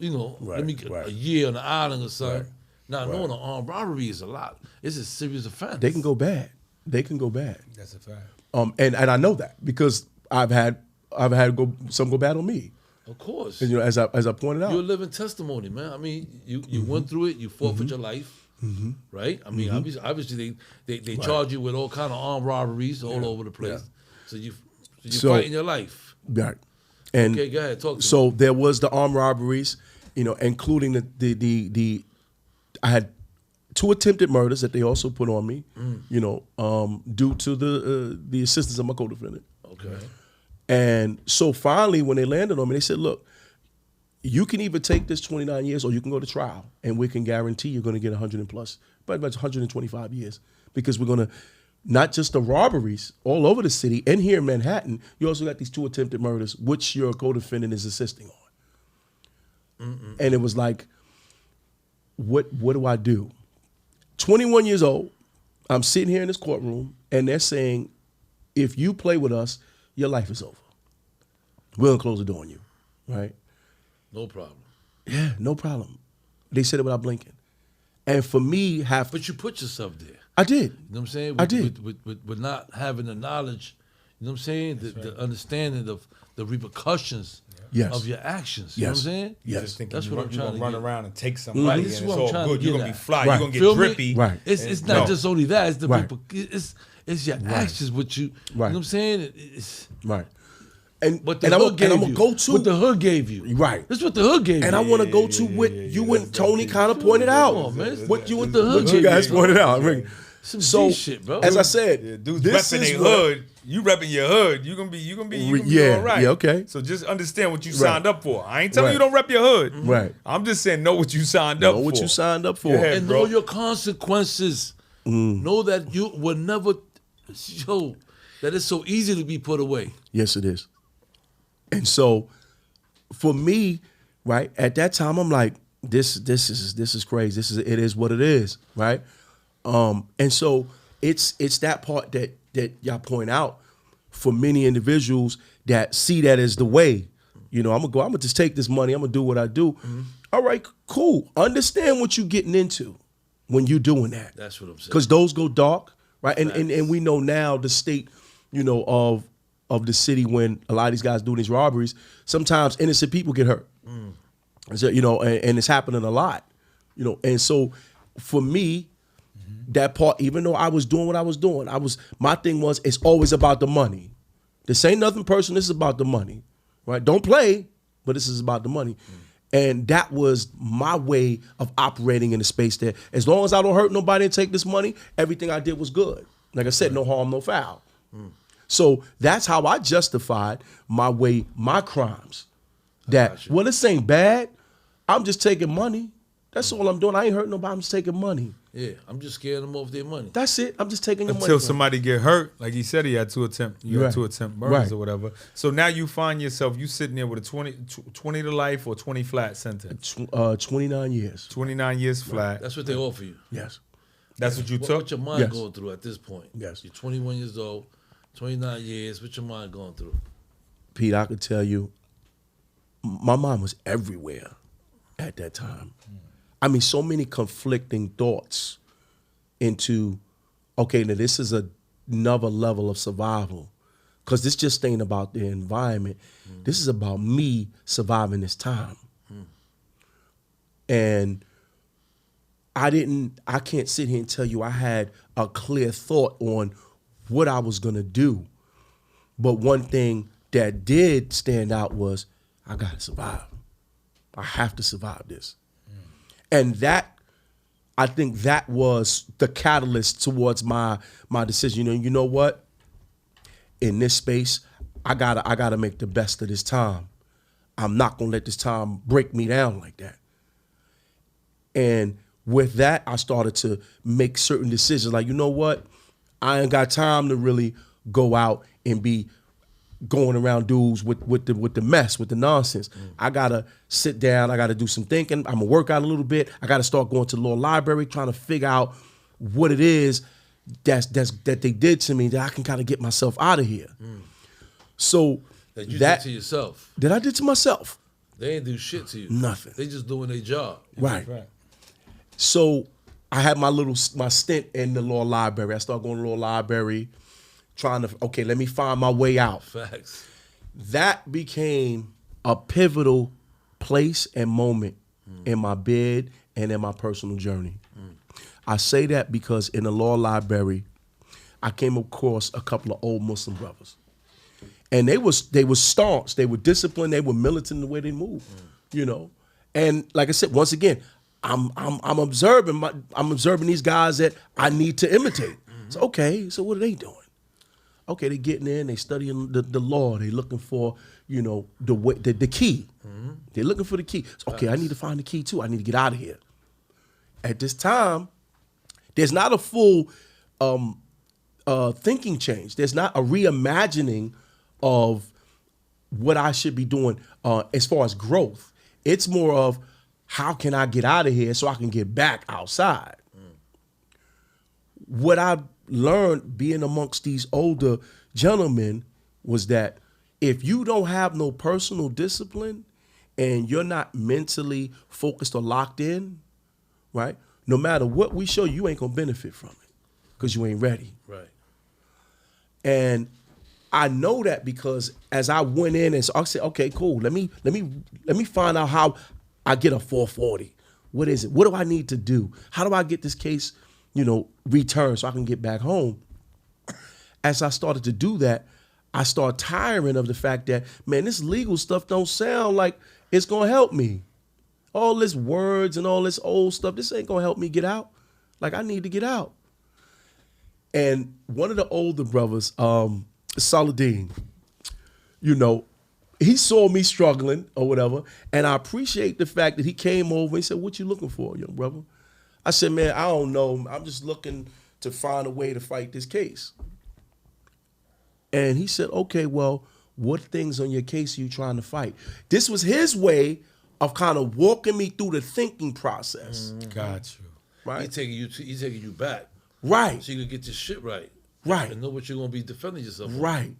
let me get a year on the island or something. Right. Now knowing an armed robbery is a lot. It's a serious offense. They can go bad. That's a fact. And I know that because I've had some go bad on me. Of course. And, as I pointed out. You're a living testimony, man. I mean, you went through it. You fought for your life, right? I mean, obviously they charge you with all kind of armed robberies all over the place. Yeah. So you're fighting your life. Right. And okay, go ahead, talk to me. so there was the armed robberies, including the I had 2 attempted murders that they also put on me, due to the assistance of my co-defendant. Okay. And so finally, when they landed on me, they said, look, you can either take this 29 years or you can go to trial, and we can guarantee you're going to get 100 and plus, but about 125 years, because we're going to, not just the robberies all over the city and here in Manhattan, you also got these 2 attempted murders, which your co-defendant is assisting on. And it was like, what do I do? 21 years old, I'm sitting here in this courtroom, and they're saying, if you play with us, your life is over. We're going to close the door on you, right? No problem. Yeah, no problem. They said it without blinking. And for me, But you put yourself there. I did. You know what I'm saying? I did. With not having the knowledge, you know what I'm saying? The understanding of the repercussions Yes. of your actions. You know what I'm saying? Yes. Just thinking That's what I'm you're trying gonna to run get. around and take somebody, Right, and this is it's what I'm all trying to good. You're get gonna be at. fly. Right. You're gonna get Feel me? drippy. Right. It's not just only that. It's the Right. it's your actions. What you know what I'm saying? It's Right. And what the and hood gave I'm you. gonna go to What the hood gave you. Right. That's what the hood gave you. and I want to go to what you and Tony kind of pointed out. Come on, man. What you What the hood what you gave guys you. pointed out. Right. Some So G shit, bro. as I said, Yeah, dudes this repping is their what- hood. You repping your hood. You gonna be Yeah, all right. yeah, okay. So just understand what you Right. signed up for. I ain't telling Right. you don't rep your hood. Right. I'm just saying know what you signed up Know for. what you signed up for. Yeah. and bro. know your consequences. Know that you will never show that it's so easy to be put away. Yes, it is. And so, for me, right at that time, I'm like, this is crazy. It is what it is, right? And so it's that part that y'all point out for many individuals that see that as the way. I'm gonna just take this money. I'm gonna do what I do. All right, cool. Understand what you're getting into when you're doing that. That's what I'm saying. Because those go dark right? And we know now the state, of the city when a lot of these guys do these robberies, sometimes innocent people get hurt. So, and it's happening a lot, and so for me, that part, even though I was doing what I was doing, my thing was, it's always about the money. This ain't nothing personal, this is about the money, right? Don't play, but this is about the money. And that was my way of operating in the space there. As long as I don't hurt nobody and take this money, everything I did was good. Like I said, no harm, no foul. So that's how I justified my crimes. Well, this ain't bad. I'm just taking money. That's all I'm doing. I ain't hurting nobody. I'm just taking money. Yeah, I'm just scaring them off their money. That's it. I'm just taking your money. Until somebody get hurt, like he said, he had two attempt murders or whatever. So now you find yourself, you sitting there with a 20 to life or 20 flat sentence. 29 years. 29 years flat. That's what they offer you. Yes. That's what you took? What your mind going through at this point? Yes. You're 21 years old, 29 years. What your mind going through? Pete, I could tell you, my mind was everywhere at that time. I mean, so many conflicting thoughts into, okay, now this is another level of survival. Because this just ain't about the environment. This is about me surviving this time. And I can't sit here and tell you I had a clear thought on what I was gonna do. But one thing that did stand out was, I gotta survive. I have to survive this. And that, I think that was the catalyst towards my decision. You know what? In this space, I gotta make the best of this time. I'm not gonna let this time break me down like that. And with that, I started to make certain decisions. Like, you know what? I ain't got time to really go out and be going around dudes with the mess, with the nonsense. I gotta sit down, I gotta do some thinking, I'm gonna work out a little bit, I gotta start going to the law library, trying to figure out what it is that they did to me that I can kind of get myself out of here. So that you did to yourself. That I did to myself. They ain't do shit to you. Nothing. They just doing their job. Right. So I had my stint in the law library. I started going to the law library, trying to, okay, let me find my way out. Facts. That became a pivotal place and moment in my bid and in my personal journey. I say that because in the law library, I came across a couple of old Muslim brothers. And they were staunch, they were disciplined, they were militant in the way they moved, And like I said, once again, I'm observing these guys that I need to imitate. So okay, so what are they doing? Okay, they're getting in, they studying the law, they looking for, the key. They're looking for the key. So, okay, I need to find the key too. I need to get out of here. At this time, there's not a full thinking change. There's not a reimagining of what I should be doing as far as growth. It's more of, how can I get out of here so I can get back outside? What I learned being amongst these older gentlemen was that if you don't have no personal discipline and you're not mentally focused or locked in, right? No matter what we show you, ain't gonna benefit from it because you ain't ready. Right. And I know that because as I went in and so I said, okay, cool. Let me find out how I get a 440. What is it? What do I need to do? How do I get this case, returned so I can get back home? As I started to do that, I started tiring of the fact that, man, this legal stuff don't sound like it's gonna help me. All this words and all this old stuff, this ain't gonna help me get out. Like, I need to get out. And one of the older brothers, Saladin, he saw me struggling or whatever, and I appreciate the fact that he came over and he said, what you looking for, young brother? I said, man, I don't know. I'm just looking to find a way to fight this case. And he said, okay, well, what things on your case are you trying to fight? This was his way of kind of walking me through the thinking process. Got you. Right? He's taking you back. Right. So you can get your shit right. Right. And know what you're going to be defending yourself on. Right.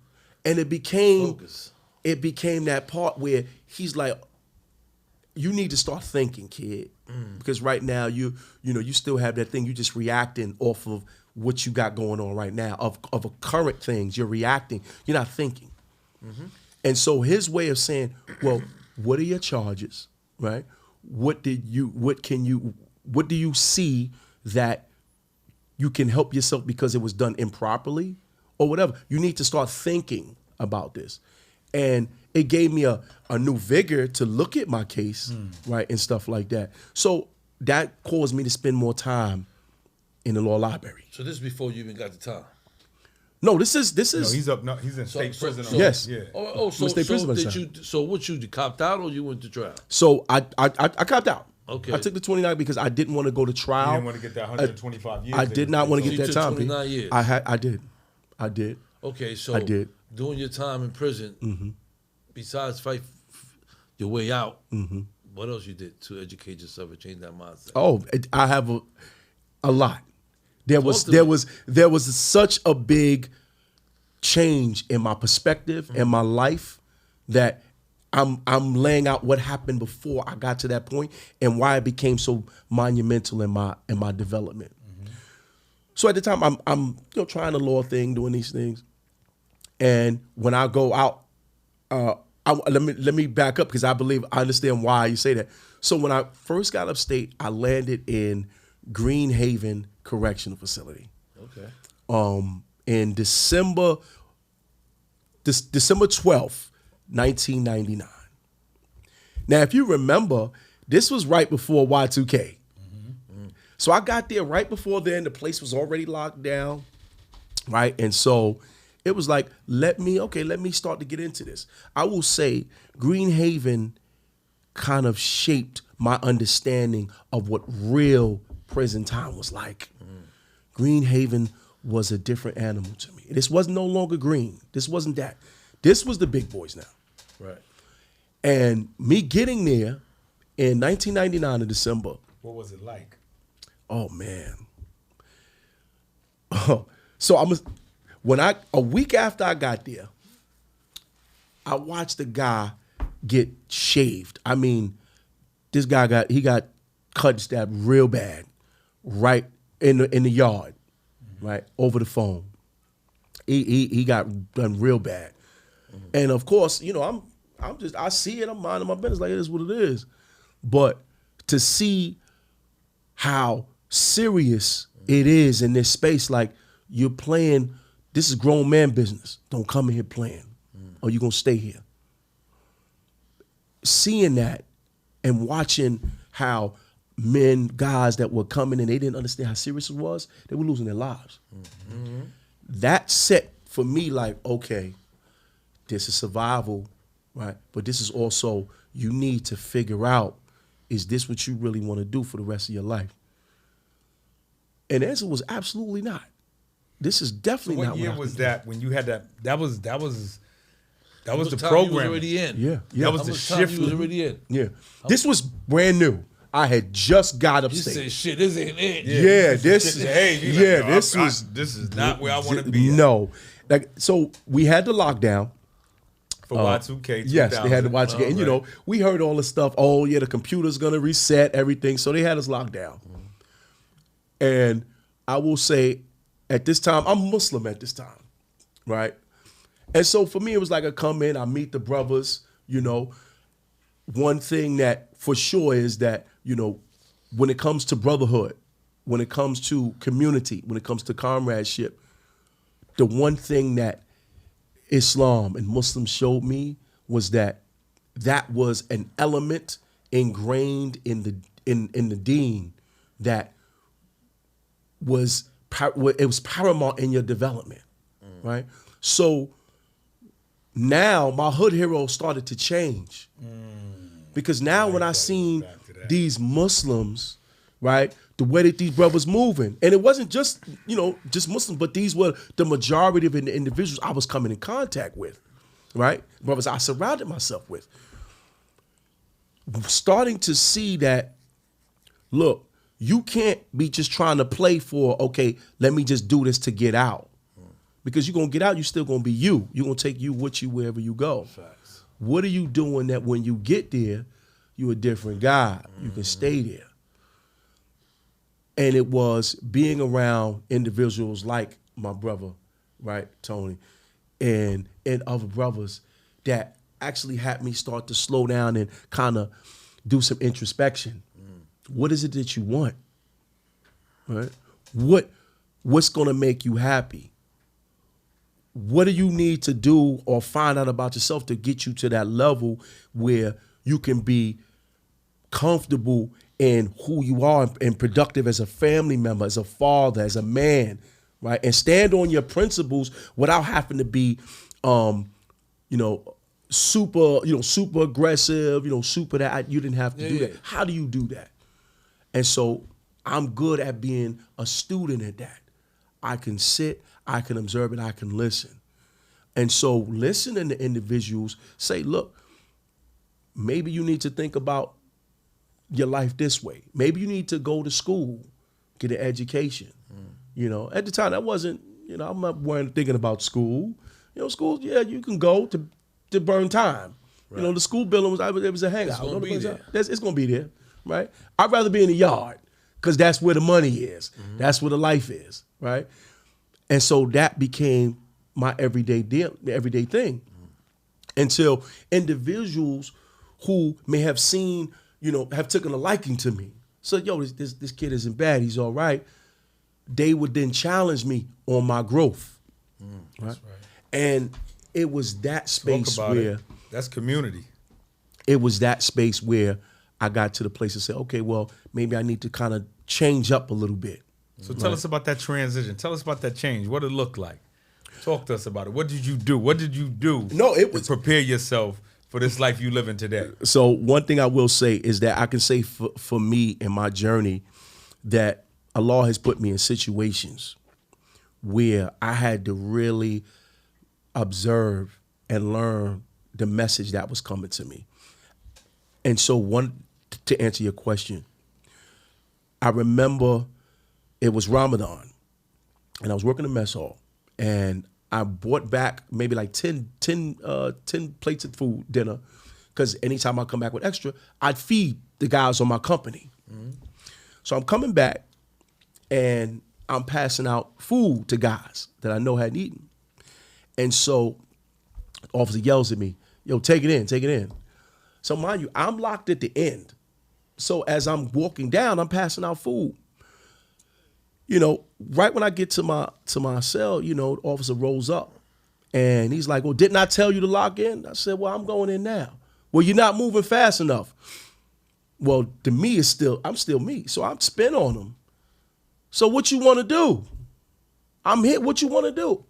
And it became... Focus. It became that part where he's like, you need to start thinking, kid. Because right now you still have that thing, you just reacting off of what you got going on right now, of current things. You're reacting. You're not thinking. And so his way of saying, well, what are your charges, right? What do you see that you can help yourself because it was done improperly or whatever? You need to start thinking about this. And it gave me a new vigor to look at my case, right, and stuff like that. So that caused me to spend more time in the law library. So this is before you even got the time. No, this is. No, he's in state prison. Yes. Yeah. So state prison by the did time. you? So what you copped out or you went to trial? So I copped out. Okay. I took the 29 because I didn't want to go to trial. You didn't want to get that 125 years. I did not want to So get you that took time. 29 years. I did. Okay, so I did. During your time in prison, besides fight your way out, what else you did to educate yourself and change that mindset? Oh, I have a lot. There was such a big change in my perspective and my life that I'm laying out what happened before I got to that point and why it became so monumental in my development. So at the time I'm trying the law thing, doing these things, and when I go out, let me back up because I understand why you say that. So when I first got upstate, I landed in Green Haven Correctional Facility. Okay. In December 12th, 1999. Now, if you remember, this was right before Y2K. So I got there right before then. The place was already locked down, right? And so it was like, let me start to get into this. I will say Green Haven kind of shaped my understanding of what real prison time was like. Green Haven was a different animal to me. This was no longer green. This wasn't that. This was the big boys now. Right. And me getting there in 1999 in December. What was it like? Oh man. So a week after I got there, I watched a guy get shaved. I mean, this guy got cut and stabbed real bad, right in the yard, right over the phone. He got done real bad, and of course, I see it. I'm minding my business like it is what it is, but to see how serious it is in this space, like you're playing. This is grown man business. Don't come in here playing, or you're gonna stay here. Seeing that and watching how guys that were coming in, they didn't understand how serious it was. They were losing their lives. That set for me like, okay, this is survival, right? But this is also, you need to figure out, is this what you really want to do for the rest of your life? And the answer was absolutely not. This is definitely not. What year was that when you had that? That was the time program. you was already in. Yeah. That was How the much time shift. you was already in. Yeah. This was brand new. I had just got You upstate. said, "Shit, this ain't it." Yeah, this is not where I want to be. No. Like, so we had the lockdown. For Y2K. Yes, they had to watch it. And, right. we heard all the stuff. Oh, yeah, the computer's going to reset everything. So they had us locked down. And I will say, at this time, I'm Muslim at this time, right? And so for me, it was like I come in, I meet the brothers, One thing that for sure is that, when it comes to brotherhood, when it comes to community, when it comes to comradeship, the one thing that Islam and Muslims showed me was that was an element ingrained in the deen that was paramount in your development, right? So now my hood hero started to change because now when I seen these Muslims, right, the way that these brothers moving, and it wasn't just just Muslims, but these were the majority of the individuals I was coming in contact with, right? Brothers I surrounded myself with, starting to see that, look, you can't be just trying to play for, okay, let me just do this to get out. Because you're going to get out, you're still going to be you. You're going to take you with you wherever you go. Facts. What are you doing that when you get there, you're a different guy? You can stay there. And it was being around individuals like my brother, right, Tony, and other brothers that actually had me start to slow down and kind of do some introspection. What is it that you want? Right? What's gonna make you happy? What do you need to do or find out about yourself to get you to that level where you can be comfortable in who you are and productive as a family member, as a father, as a man, right? And stand on your principles without having to be, super aggressive, super that. You didn't have to do that. How do you do that? And so I'm good at being a student at that. I can sit, I can observe, and I can listen. And so listening to individuals say, look, maybe you need to think about your life this way. Maybe you need to go to school, get an education. At the time that wasn't, I'm not thinking about school. School, yeah, you can go to burn time. Right. The school building was a hangout. It's gonna be there. It's gonna be there, right? I'd rather be in the yard because that's where the money is. That's where the life is, right? And so that became my everyday thing. Until individuals who may have seen, have taken a liking to me. So, this kid isn't bad. He's all right. They would then challenge me on my growth. Right? That's right. And it was that space where that's community. It was that space where I got to the place to say, okay, well, maybe I need to kind of change up a little bit. So tell us about that transition. Tell us about that change. What did it look like? Talk to us about it. What did you do? What did you do to prepare yourself for this life you live in today? So one thing I will say is that I can say for me in my journey that Allah has put me in situations where I had to really observe and learn the message that was coming to me. And so to answer your question, I remember it was Ramadan and I was working a mess hall and I brought back maybe like 10 plates of food, dinner, because anytime I come back with extra, I'd feed the guys on my company. So I'm coming back and I'm passing out food to guys that I know hadn't eaten. And so the officer yells at me, yo, take it in. So mind you, I'm locked at the end. So as I'm walking down, I'm passing out food. Right when I get to my cell, the officer rolls up and he's like, well, didn't I tell you to lock in? I said, well, I'm going in now. Well, you're not moving fast enough. Well, to me, I'm still me. So I'm spin on him. So what you want to do? I'm here. What you want to do?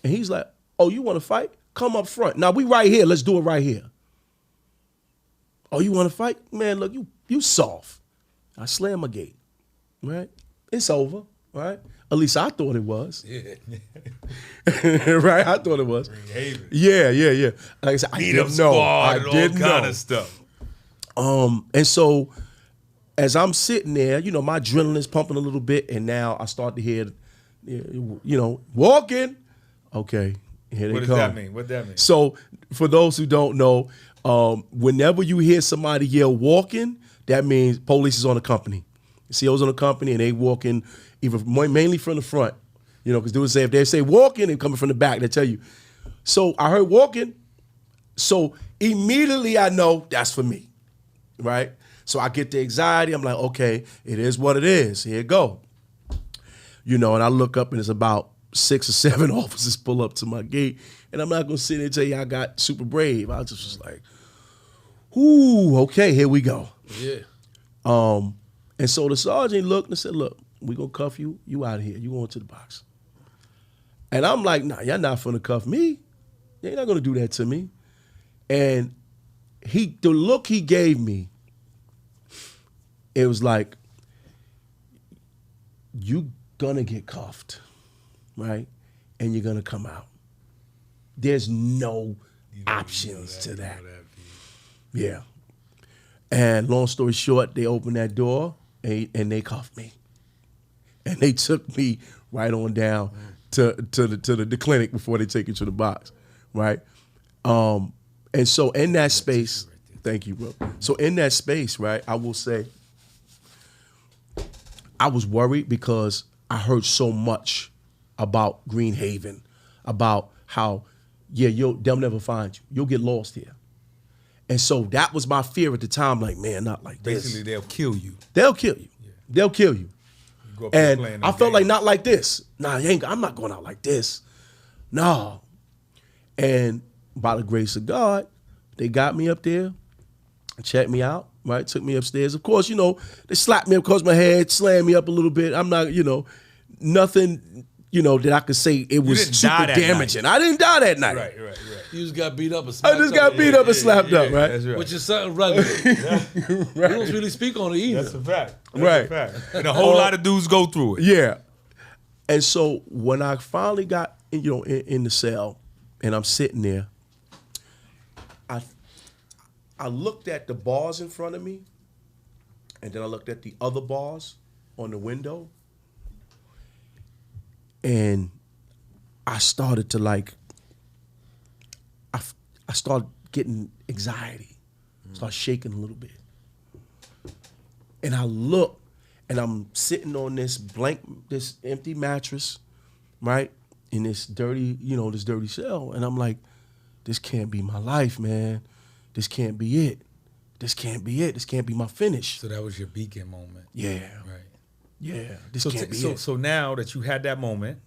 And he's like, oh, you want to fight? Come up front. Now we right here. Let's do it right here. Oh, you want to fight? Man, look, you soft. I slam my gate, right? It's over, right? At least I thought it was. Yeah. Right? I thought it was. Yeah. Like I said, I didn't know. I didn't know. Kind of stuff. And so as I'm sitting there, my adrenaline's pumping a little bit, and now I start to hear, walking. Okay, here they come. What does that mean? So for those who don't know, whenever you hear somebody yell walking, that means police is on the company. CO's on the company, and they walking mainly from the front, because they would say, if they say walking, they're coming from the back, they tell you. So I heard walking, so immediately I know that's for me, right? So I get the anxiety, I'm like, okay, it is what it is, here it go. And I look up and it's about 6 or 7 officers pull up to my gate, and I'm not gonna sit there and tell you I got super brave. I just was like, ooh, okay, here we go. Yeah. And so the sergeant looked and said, look, we gonna cuff you. You out of here. You going to the box. And I'm like, nah, you're not finna cuff me. You're not gonna do that to me. And the look he gave me, it was like, you gonna get cuffed, right? And you're gonna come out. There's no options to that. Yeah. And long story short, they opened that door and they cuffed me. And they took me right on down to the clinic before they take you to the box, right? And so in that space, thank you, bro. So in that space, right, I will say, I was worried because I heard so much about Green Haven, about how, they'll never find you. You'll get lost here. And so that was my fear at the time. Like, man, not like this. Basically, they'll kill you. They'll kill you. Yeah. They'll kill you. Go up there playing And I felt like not like this. Nah, I'm not going out like this. No. And by the grace of God, they got me up there, checked me out, right? Took me upstairs. Of course, they slapped me across my head, slammed me up a little bit. I'm not, nothing, that I could say it was super damaging. I didn't die that night. Right. You just got beat up and slapped I just got beat up and slapped up, right? That's right. Which is something regular. We don't really speak on it either. That's a fact. Right. And a whole lot of dudes go through it. Yeah. And so when I finally got, in the cell and I'm sitting there, I looked at the bars in front of me, and then I looked at the other bars on the window, and I started to I started getting anxiety, started shaking a little bit. And I look, and I'm sitting on this empty mattress, right? In this dirty cell. And I'm like, this can't be my life, man. This can't be it. This can't be it. This can't be my finish. So that was your beacon moment. Yeah. Right. Yeah. This can't be it. So now that you had that moment,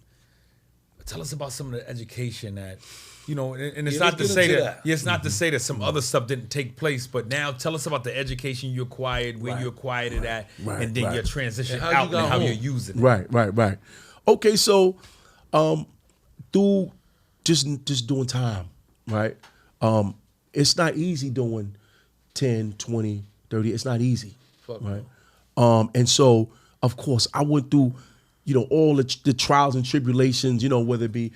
tell us about some of the education that, and it's not to say that. Yeah, it's not to say that some other stuff didn't take place, but now tell us about the education you acquired, where you acquired it at, and then your transition out and how you're using it. Right. Okay, so through just doing time, right? It's not easy doing 10, 20, 30. It's not easy, right? And so, of course, I went through, all the trials and tribulations, whether it be,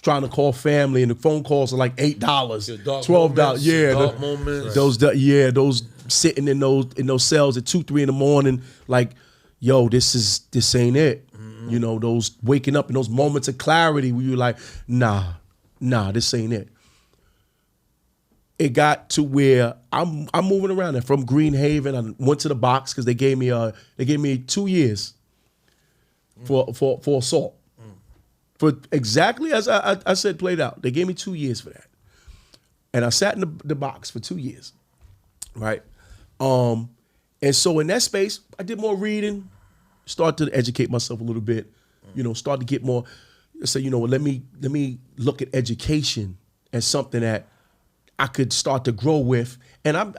trying to call family and the phone calls are like $8, $12. Yeah, dark moments. Those sitting in those cells at 2, 3 in the morning, like, yo, this ain't it. Those waking up in those moments of clarity where you're like, nah, this ain't it. It got to where I'm moving around there. From Green Haven, I went to the box because they gave me 2 years for assault. For exactly as I said played out. They gave me 2 years for that. And I sat in the box for 2 years. Right? And so in that space, I did more reading, started to educate myself a little bit, started to get more, say, let me look at education as something that I could start to grow with. And I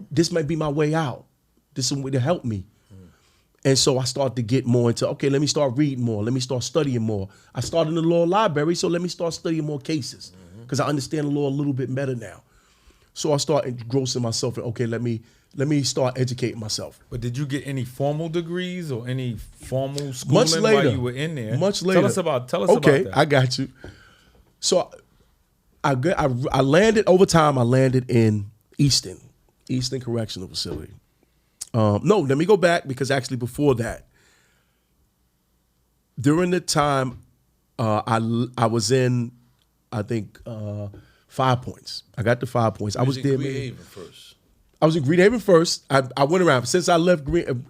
this might be my way out. This is some way to help me. And so I started to get more into, okay, let me start reading more. Let me start studying more. I started in the law library, so let me start studying more cases because I understand the law a little bit better now. So I started engrossing myself in, okay, let me start educating myself. But did you get any formal degrees or any formal schooling Much later, while you were in there? Much later. Tell us about that. Okay, I got you. So I landed, over time, I landed in Easton Correctional Facility. No, let me go back because actually before that, during the time I was in, I think 5 Points. I got the 5 Points. I was there. Green Haven first. I was in Green Haven first. I went around since I left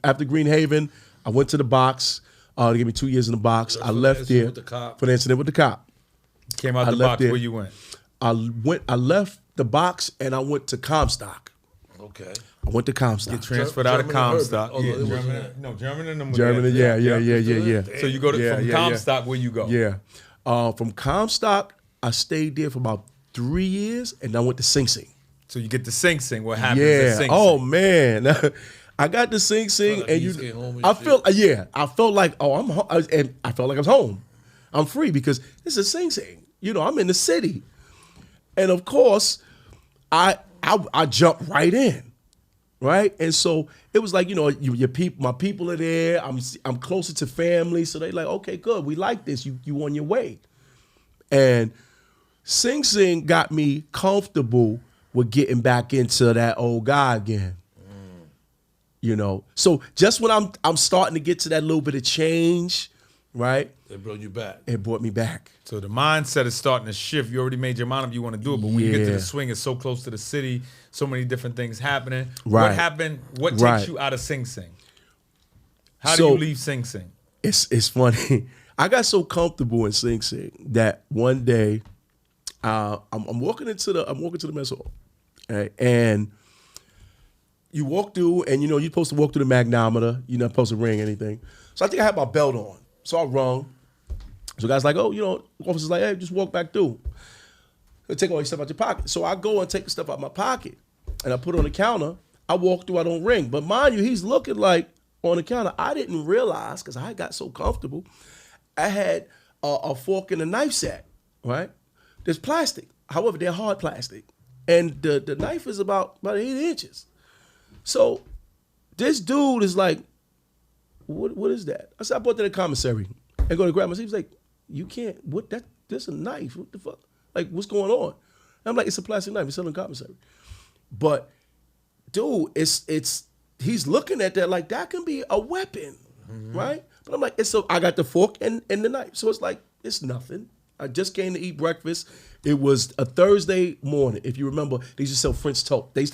after Green Haven. I went to the box. They gave me 2 years in the box. I left there for the incident with the cop. Came out the box. Where you went? I left the box and I went to Comstock. Okay. I went to Comstock. Get transferred out of Comstock. Germany, yeah. So you go from Comstock, where you go? Yeah. From Comstock, I stayed there for about 3 years, and I went to Sing Sing. So you get to Sing Sing. What happens at Sing Sing? Oh, man. I got to Sing Sing, and I felt like, I'm home, and I felt like I was home. I'm free because this is Sing Sing. I'm in the city. And of course, I jumped right in. Right, and so it was like your people, my people are there. I'm closer to family, so they like, okay, good, we like this. You on your way, and Sing Sing got me comfortable with getting back into that old guy again. So just when I'm starting to get to that little bit of change, right? It brought you back. It brought me back. So the mindset is starting to shift. You already made your mind up you want to do it, but when you get to the swing, it's so close to the city, so many different things happening. Right. What happened? What takes you out of Sing Sing? How do So- you leave Sing Sing? It's funny. I got so comfortable in Sing Sing that one day I'm walking to the mess hall, right? And you walk through, and you're supposed to walk through the magnometer. You're not supposed to ring anything. So I think I had my belt on, so I rung. So the guy's like, officer's like, hey, just walk back through. Take all your stuff out your pocket. So I go and take the stuff out my pocket, and I put it on the counter. I walk through, I don't ring. But mind you, he's looking like on the counter. I didn't realize, because I got so comfortable, I had a fork and a knife set, right? There's plastic. However, they're hard plastic. And the knife is about 8 inches. So this dude is like, what is that? I said, I brought that to the commissary. And go to grab my seat. He was like, you can't, that's a knife. What the fuck? Like, what's going on? And I'm like, it's a plastic knife. It's selling commissary. But dude, he's looking at that like that can be a weapon, right? But I'm like, I got the fork and the knife. So it's like, it's nothing. I just came to eat breakfast. It was a Thursday morning. If you remember, they used to sell French toast. They used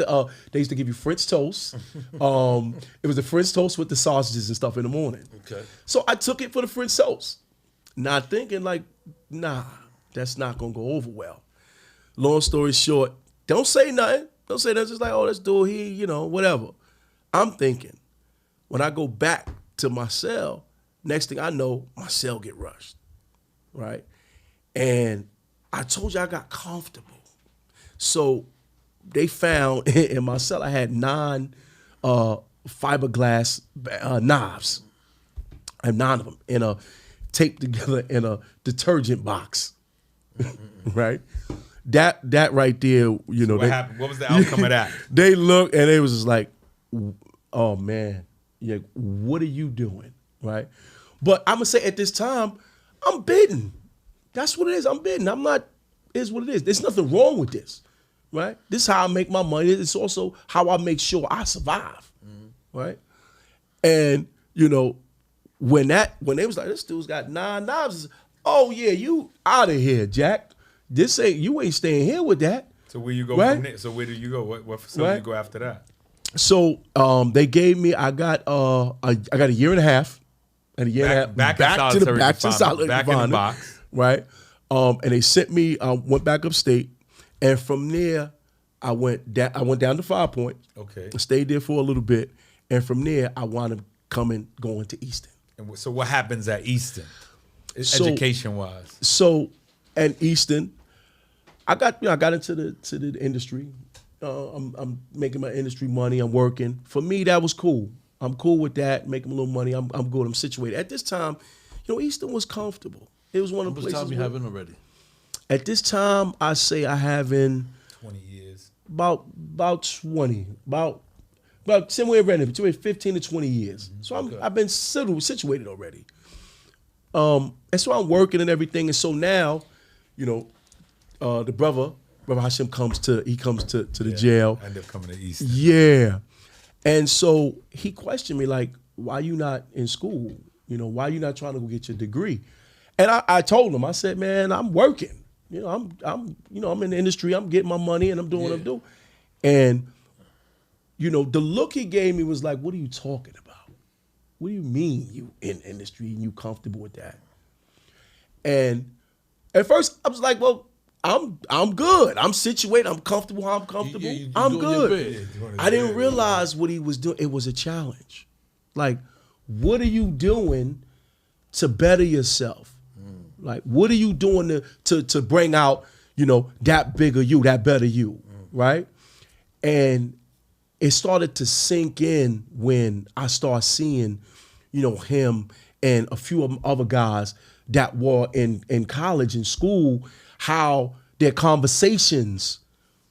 to give you French toast. It was the French toast with the sausages and stuff in the morning. Okay. So I took it for the French toast, not thinking like, nah, that's not gonna go over well. Long story short, don't say nothing. Don't say nothing. Just like, oh, let's do it. Whatever. I'm thinking, when I go back to my cell, next thing I know, my cell get rushed, right? And I told you I got comfortable. So they found in my cell, I had 9 fiberglass knives. I have 9 of them taped together in a detergent box, right? That right there, What happened? What was the outcome of that? They looked and they was just like, oh man, yeah, what are you doing, right? But I'm gonna say at this time, I'm bidding. That's what it is. I'm bidding. I'm not. Is what it is. There's nothing wrong with this, right? This is how I make my money. It's also how I make sure I survive, right? And when they was like, this dude's got 9 knives. Oh yeah, you out of here, Jack. You ain't staying here with that. So where you go right? from there? So where do you go? What facility Right. you go after that? So they gave me. I got a year and a half, and a year and a half Back to the solitary back in the confinement, box. right? And they sent me. Went back upstate, and from there, I went down to 5 Point. Okay. Stayed there for a little bit, and from there, I wound up going to Easton. And so what happens at Easton, So- education wise? So at Easton, I got into the industry. I'm making my industry money. I'm working. For me, that was cool. I'm cool with that. Making a little money. I'm good. I'm situated. At this time, Easton was comfortable. It was one of the How much places. time you having already? At this time, I say I having 20 years. about 20, about somewhere around there, between 15 to 20 years. So I've been situated already. And so I'm working and everything. And so now, the brother Hashim comes to the jail. I end up coming to Easton. Yeah. And so he questioned me like, why you not in school? Why you not trying to go get your degree? And I told him, I said, man, I'm working. I'm in the industry. I'm getting my money and I'm doing what I'm doing. And, the look he gave me was like, what are you talking about? What do you mean you in industry and you comfortable with that? And at first I was like, well, I'm good. I'm situated. I'm comfortable how I'm comfortable. You I'm doing your good. bit. I didn't realize what he was doing. It was a challenge. Like, what are you doing to better yourself? Like, what are you doing to bring out, that bigger you, that better you, right? And it started to sink in when I started seeing, him and a few other guys that were in college and school, how their conversations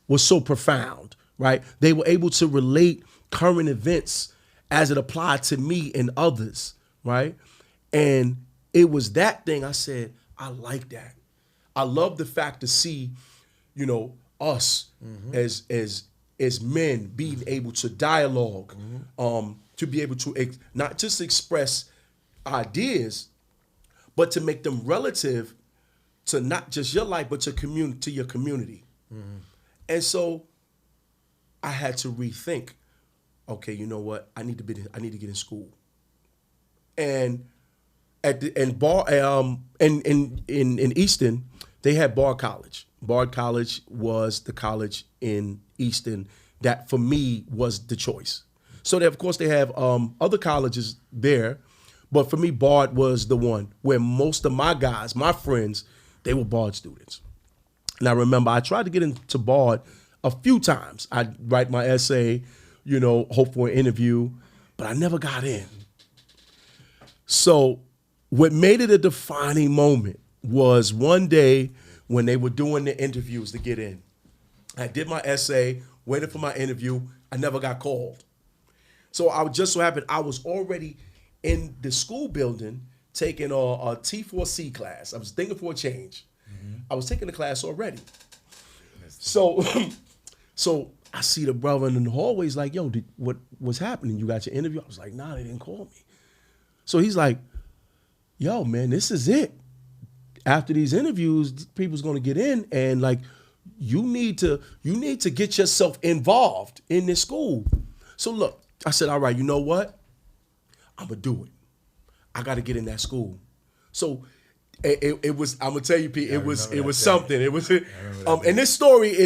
were so profound, right? They were able to relate current events as it applied to me and others, right? And it was that thing I said, I like that. I love the fact to see, us as men being able to dialogue, to be able to not just express ideas, but to make them relative to not just your life, but to your community. And so I had to rethink, okay, you know what? I need to get in school. And at the in Easton, they had Bard College. Bard College was the college in Easton that for me was the choice. So of course they have other colleges there, but for me Bard was the one where most of my guys, my friends, they were Bard students. And I remember I tried to get into Bard a few times. I'd write my essay, hope for an interview, but I never got in. So what made it a defining moment was one day when they were doing the interviews to get in. I did my essay, waited for my interview. I never got called. So I just so happened I was already in the school building taking a T4C class. I was thinking for a change. I was taking the class already. So I see the brother in the hallway. He's like, yo, what's happening? You got your interview? I was like, nah, they didn't call me. So he's like, yo, man, this is it. After these interviews, people's gonna get in, and like, you need to get yourself involved in this school. So look, I said, all right, you know what? I'm gonna do it. I got to get in that school. So it was. I'm gonna tell you, Pete. It was something. It was. And this story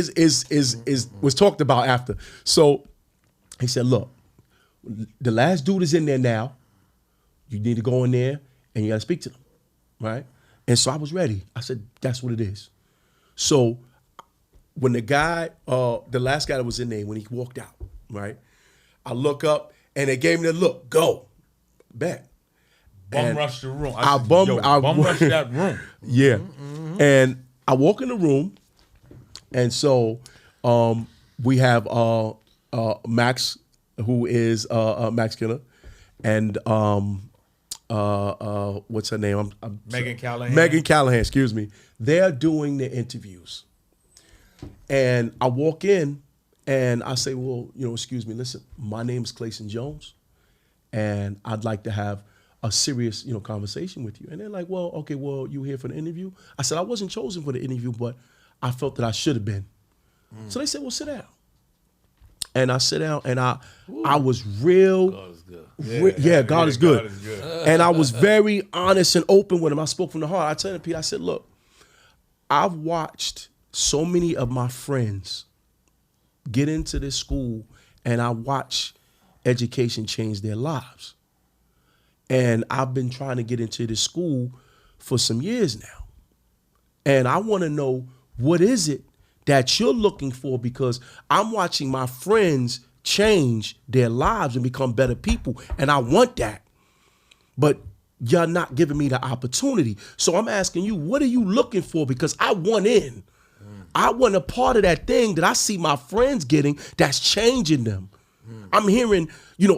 was talked about after. So he said, look, the last dude is in there now. You need to go in there and you got to speak to them, right? And so I was ready. I said, that's what it is. So when the last guy that was in there, when he walked out, right? I look up and they gave me the look, go, bet. Bum rush the room. I said, bum rush that room. Yeah. And I walk in the room, and so we have Max, who is Max Killer, and what's her name? Megan Callahan. Megan Callahan, excuse me. They're doing the interviews. And I walk in and I say, well, excuse me, listen, my name is Claysaun Jones, and I'd like to have a serious, conversation with you. And they're like, well, okay, well, you here for the interview? I said, I wasn't chosen for the interview, but I felt that I should have been. So they said, well, sit down. And I sit down, and I was real. God is good. God is good. God is good. And I was very honest and open with him. I spoke from the heart. I told him, Pete, I said, look, I've watched so many of my friends get into this school, and I watch education change their lives. And I've been trying to get into this school for some years now. And I want to know, what is it that you're looking for? Because I'm watching my friends change their lives and become better people. And I want that. But you're not giving me the opportunity. So I'm asking you, what are you looking for? Because I want in. I want a part of that thing that I see my friends getting that's changing them. I'm hearing,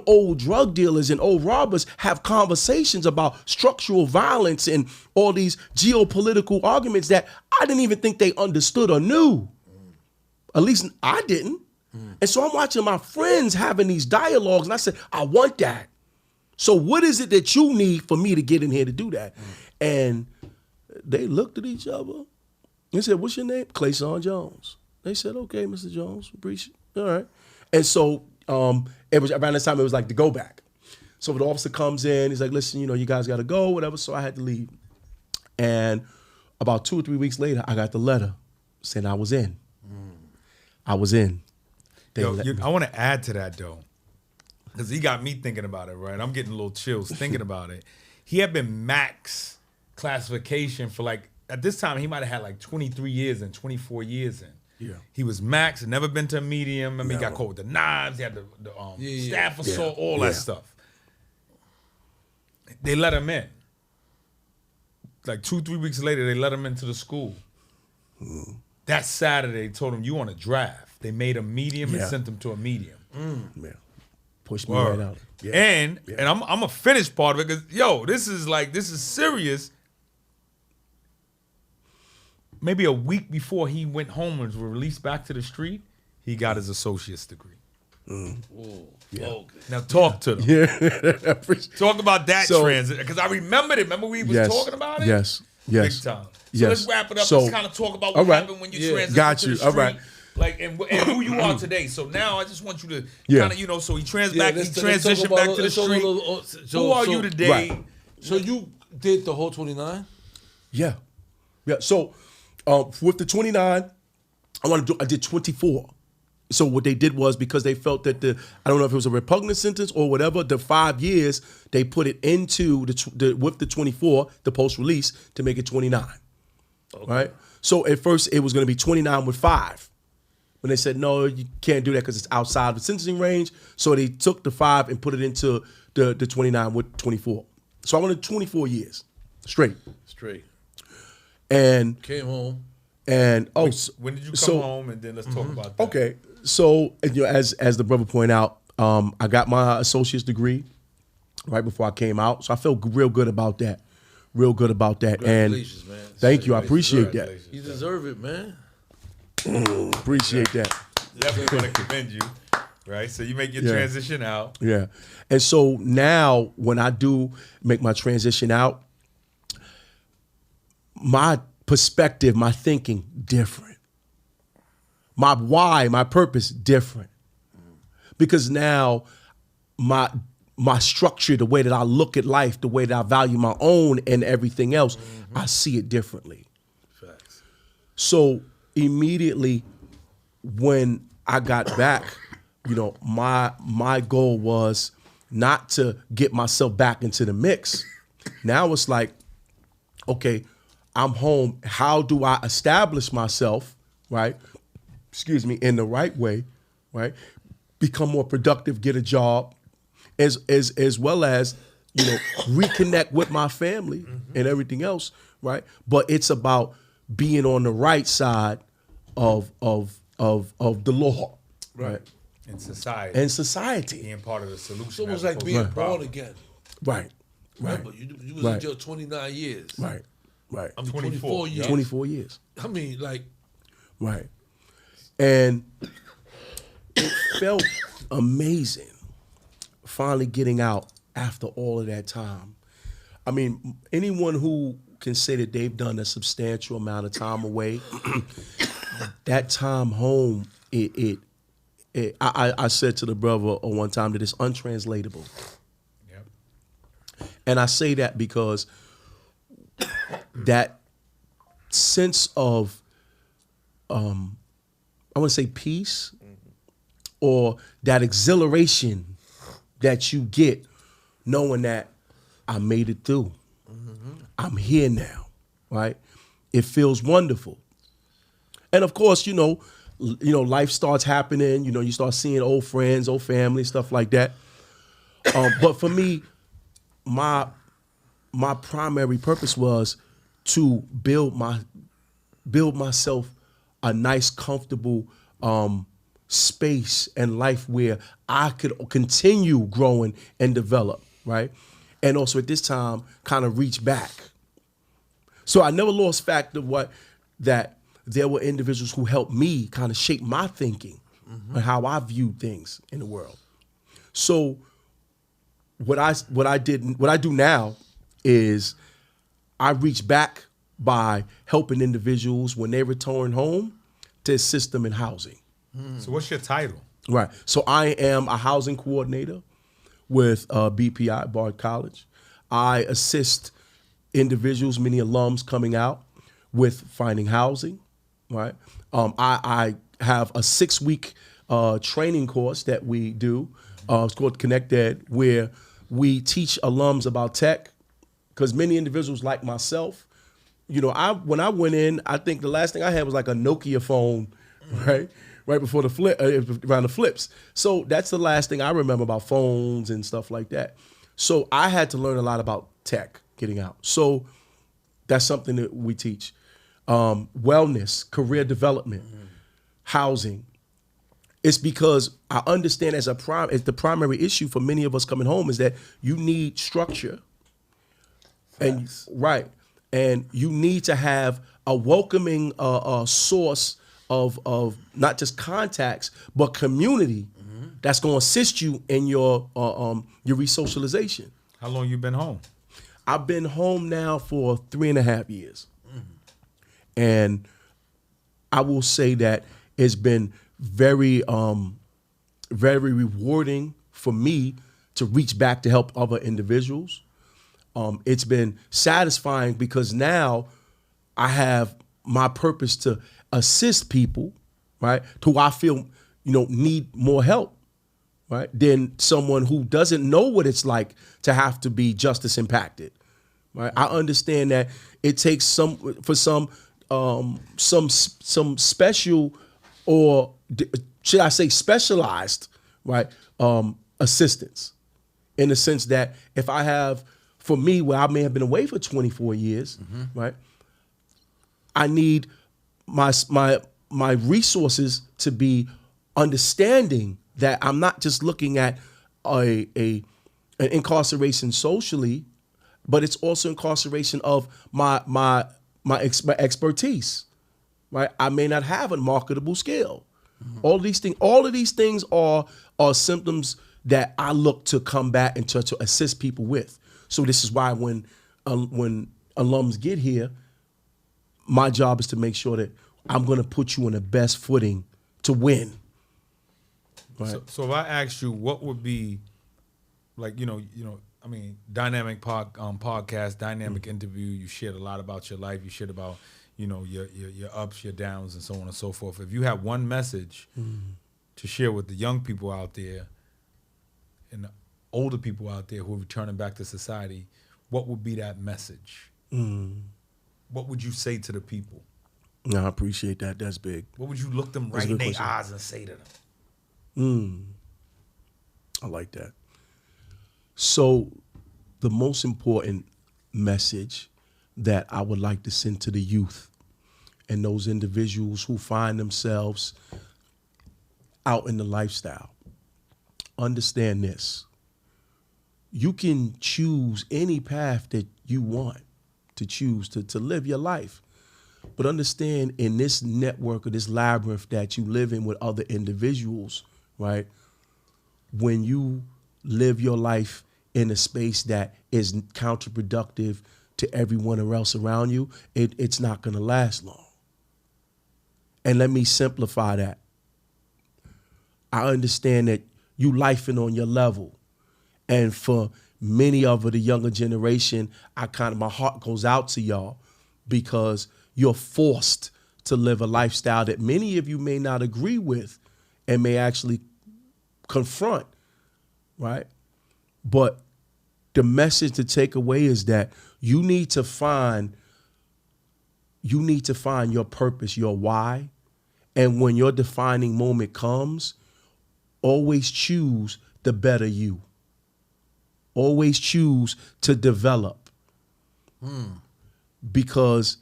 old drug dealers and old robbers have conversations about structural violence and all these geopolitical arguments that I didn't even think they understood or knew. At least I didn't. And so I'm watching my friends having these dialogues, and I said, I want that. So what is it that you need for me to get in here to do that? And they looked at each other. They said, what's your name? Claysaun Jones. They said, okay, Mr. Jones, appreciate it. All right. And so it was around this time, it was like the go back. So the officer comes in, he's like, listen, you guys got to go, whatever. So I had to leave. And about 2 or 3 weeks later, I got the letter saying I was in. I was in. I want to add to that, though, because he got me thinking about it, right? I'm getting a little chills thinking about it. He had been max classification for at this time, he might have had 23 years in, 24 years in. Yeah. He was max, never been to a medium. He got caught with the knives. He had the staff assault, all that stuff. They let him in. 2-3 weeks later, they let him into the school. That Saturday, they told him, you on a draft. They made him medium and sent him to a medium. Man, pushed me right out. Yeah. And I'm gonna finish part of it because this is serious. Maybe a week before he went home and was released back to the street, he got his associate's degree. Now talk to them. Yeah. Talk about that transit because I remembered it. Remember we was talking about it? Yes. Big time. So let's wrap it up. Let's kind of talk about what happened when you transitioned Got to you. the street. All right. Like and who you are today. So now I just want you to Yeah. kind of, you know, so he let's talk transitioned about- back to the let's talk street. about- Who are you today? Right. So you did the whole 29? Yeah. So with the 29, I did 24. So what they did was, because they felt that I don't know if it was a repugnant sentence or whatever, the 5 years, they put it into with the 24, the post release, to make it 29. Okay. Right. So at first it was going to be 29 with 5. When they said, no, you can't do that because it's outside the sentencing range. So they took the 5 and put it into the 29 with 24. So I wanted 24 years straight. And Came home. and When did you come home? And then let's talk about that. Okay, so as the brother pointed out, I got my associate's degree right before I came out, so I felt real good about that. And Congratulations, man. thank you, I appreciate that. You deserve it, man. Appreciate that. Definitely want to commend you. Right, so you make your transition out. Yeah, and so now when I do make my transition out, my perspective, my thinking different. My why, my purpose different. Because now my structure, the way that I look at life, the way that I value my own and everything else, I see it differently. Facts. So immediately when I got back, you know, my goal was not to get myself back into the mix. Now it's like, okay, I'm home. How do I establish myself, right? In the right way, right? Become more productive, get a job, as well as, you know, reconnect with my family and everything else, right? But it's about being on the right side of the law, right? In society. And society. Being part of the solution. It's almost as like opposed being to the born problem. again. Right. Remember, you was in jail 29 years. Right. I mean, 24 24 years. 24 years. I mean, like, Right. And it felt amazing finally getting out after all of that time. I mean, anyone who can say that they've done a substantial amount of time away, that time home, I said to the brother one time that it's untranslatable. Yep. And I say that because that sense of, I want to say peace, or that exhilaration that you get knowing that I made it through. I'm here now, right? It feels wonderful. And of course, you know, life starts happening. You know, you start seeing old friends, old family, stuff like that. But for me, my primary purpose was to build myself a nice, comfortable space and life where I could continue growing and develop, right? And also at this time, kind of reach back. So I never lost fact of that there were individuals who helped me kind of shape my thinking and how I viewed things in the world. So what I do now is I reach back by helping individuals when they return home to assist them in housing. So what's your title? Right. So I am a housing coordinator with BPI, Bard College. I assist individuals, many alums coming out with finding housing, right? I have a 6-week training course that we do. It's called Connect Ed, where we teach alums about tech, because many individuals like myself, you know, when I went in, I think the last thing I had was like a Nokia phone, right? Right before around the flips. So that's the last thing I remember about phones and stuff like that. So I had to learn a lot about tech getting out. So that's something that we teach. Wellness, career development, housing. It's because I understand as the primary issue for many of us coming home is that you need structure. facts. And you need to have a welcoming source of not just contacts, but community that's going to assist you in your resocialization. How long you been home? I've been home now for 3.5 years. And I will say that it's been very very rewarding for me to reach back to help other individuals. It's been satisfying because now I have my purpose to assist people, right, who I feel, need more help, right, than someone who doesn't know what it's like to have to be justice impacted, right? I understand that it takes some special, or should I say specialized, right, assistance, in the sense that if I have, for me, where I may have been away for 24 years, right, I need my resources to be understanding that I'm not just looking at an incarceration socially, but it's also incarceration of my expertise, right? I may not have a marketable skill. All of these things are symptoms that I look to combat and to assist people with. So this is why when alums get here, my job is to make sure that I'm going to put you on the best footing to win. Right? So if I asked you, what would be, like, dynamic podcast, dynamic interview, you shared a lot about your life, you shared about, your ups, your downs, and so on and so forth. If you have one message to share with the young people out there and the older people out there who are returning back to society, what would be that message? What would you say to the people? No, I appreciate that. That's big. What would you look them right in their eyes and say to them? I like that. So the most important message that I would like to send to the youth and those individuals who find themselves out in the lifestyle, understand this. You can choose any path that you want to choose to live your life. But understand, in this network or this labyrinth that you live in with other individuals, right? When you live your life in a space that is counterproductive to everyone else around you, it's not going to last long. And let me simplify that. I understand that you lifing on your level. And for many of the younger generation, my heart goes out to y'all, because you're forced to live a lifestyle that many of you may not agree with and may actually confront, right? But the message to take away is that you need to find your purpose, your why. And when your defining moment comes, always choose the better you. Always choose to develop. Because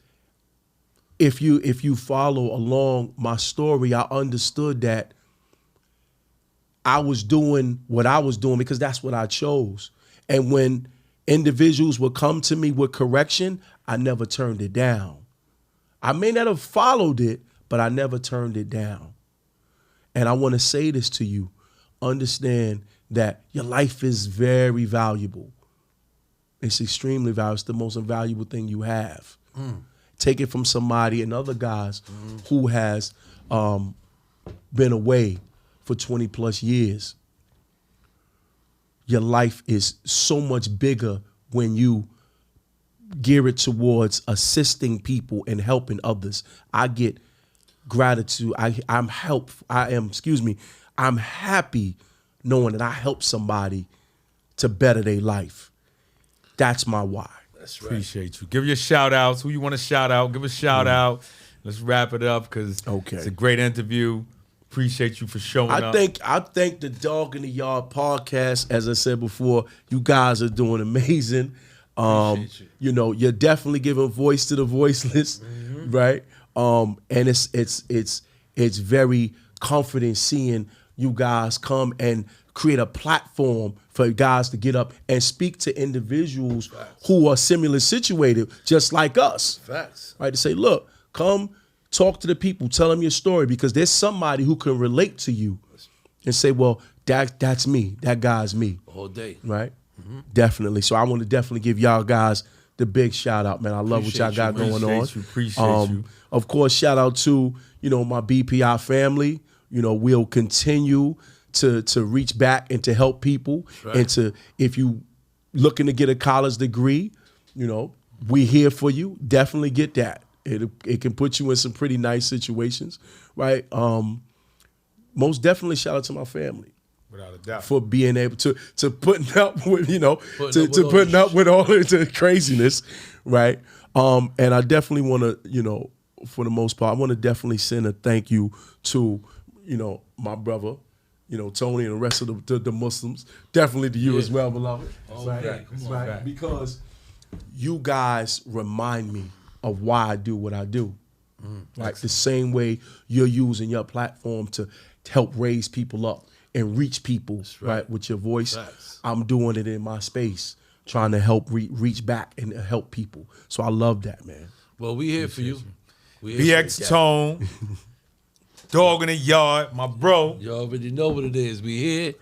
if you follow along my story, I understood that I was doing what I was doing because that's what I chose. And when individuals would come to me with correction, I never turned it down. I may not have followed it, but I never turned it down. And I want to say this to you. Understand that your life is very valuable. It's extremely valuable. It's the most invaluable thing you have. Take it from somebody and other guys who has been away for 20 plus years. Your life is so much bigger when you gear it towards assisting people and helping others. I get gratitude. I'm happy knowing that I help somebody to better their life. That's my why. That's right. Appreciate you. Give your shout outs. Who you want to shout out? Give a shout out. Let's wrap it up because it's a great interview. Appreciate you for showing up. I think the Dog in the Yard podcast, as I said before, you guys are doing amazing. You're definitely giving voice to the voiceless, right? And it's very comforting seeing you guys come and create a platform for guys to get up and speak to individuals who are similarly situated, just like us. Facts. Right? To say, look, come talk to the people, tell them your story, because there's somebody who can relate to you and say, well, that's me. That guy's me. All day. Right? Definitely. So I want to definitely give y'all guys the big shout out, man. I love what y'all got going on. Appreciate you. Of course, shout out to, my BPI family. We'll continue to reach back and to help people. Right. And to, if you looking to get a college degree, we here for you. Definitely get that. It can put you in some pretty nice situations, right? Most definitely shout out to my family. Without a doubt. For being able to putting up with, putting up with all of the craziness, right? And I definitely want to, for the most part, I want to definitely send a thank you to, my brother, Tony and the rest of the Muslims. Definitely to you as well, beloved. Right? Because you guys remind me of why I do what I do. Like the same way you're using your platform to help raise people up and reach people, right, with your voice. I'm doing it in my space, trying to help reach back and help people. So I love that, man. Well, we here for you. BX Tone, Dog in the Yard, my bro. You already know what it is. We here.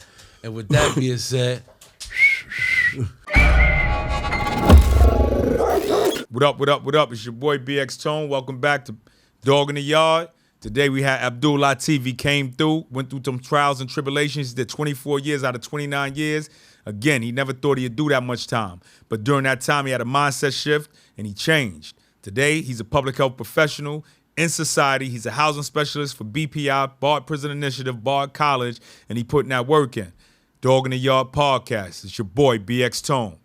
And with that being said, What up, what up, what up? It's your boy BX Tone. Welcome back to Dog in the Yard. Today we had Abdul Latif. He came through, went through some trials and tribulations. He did 24 years out of 29 years. Again, he never thought he'd do that much time. But during that time, he had a mindset shift and he changed. Today, he's a public health professional in society. He's a housing specialist for BPI, Bard Prison Initiative, Bard College, and he putting that work in. Dog in the Yard podcast. It's your boy BX Tone.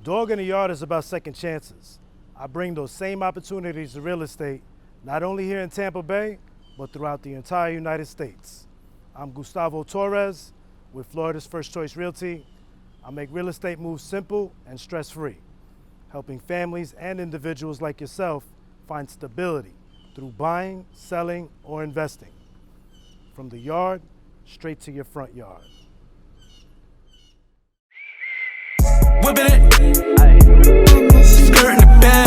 Dog in the Yard is about second chances. I bring those same opportunities to real estate, not only here in Tampa Bay, but throughout the entire United States. I'm Gustavo Torres with Florida's First Choice Realty. I make real estate moves simple and stress-free, helping families and individuals like yourself find stability through buying, selling, or investing. From the yard, straight to your front yard. Whipping it, skirt in the bag.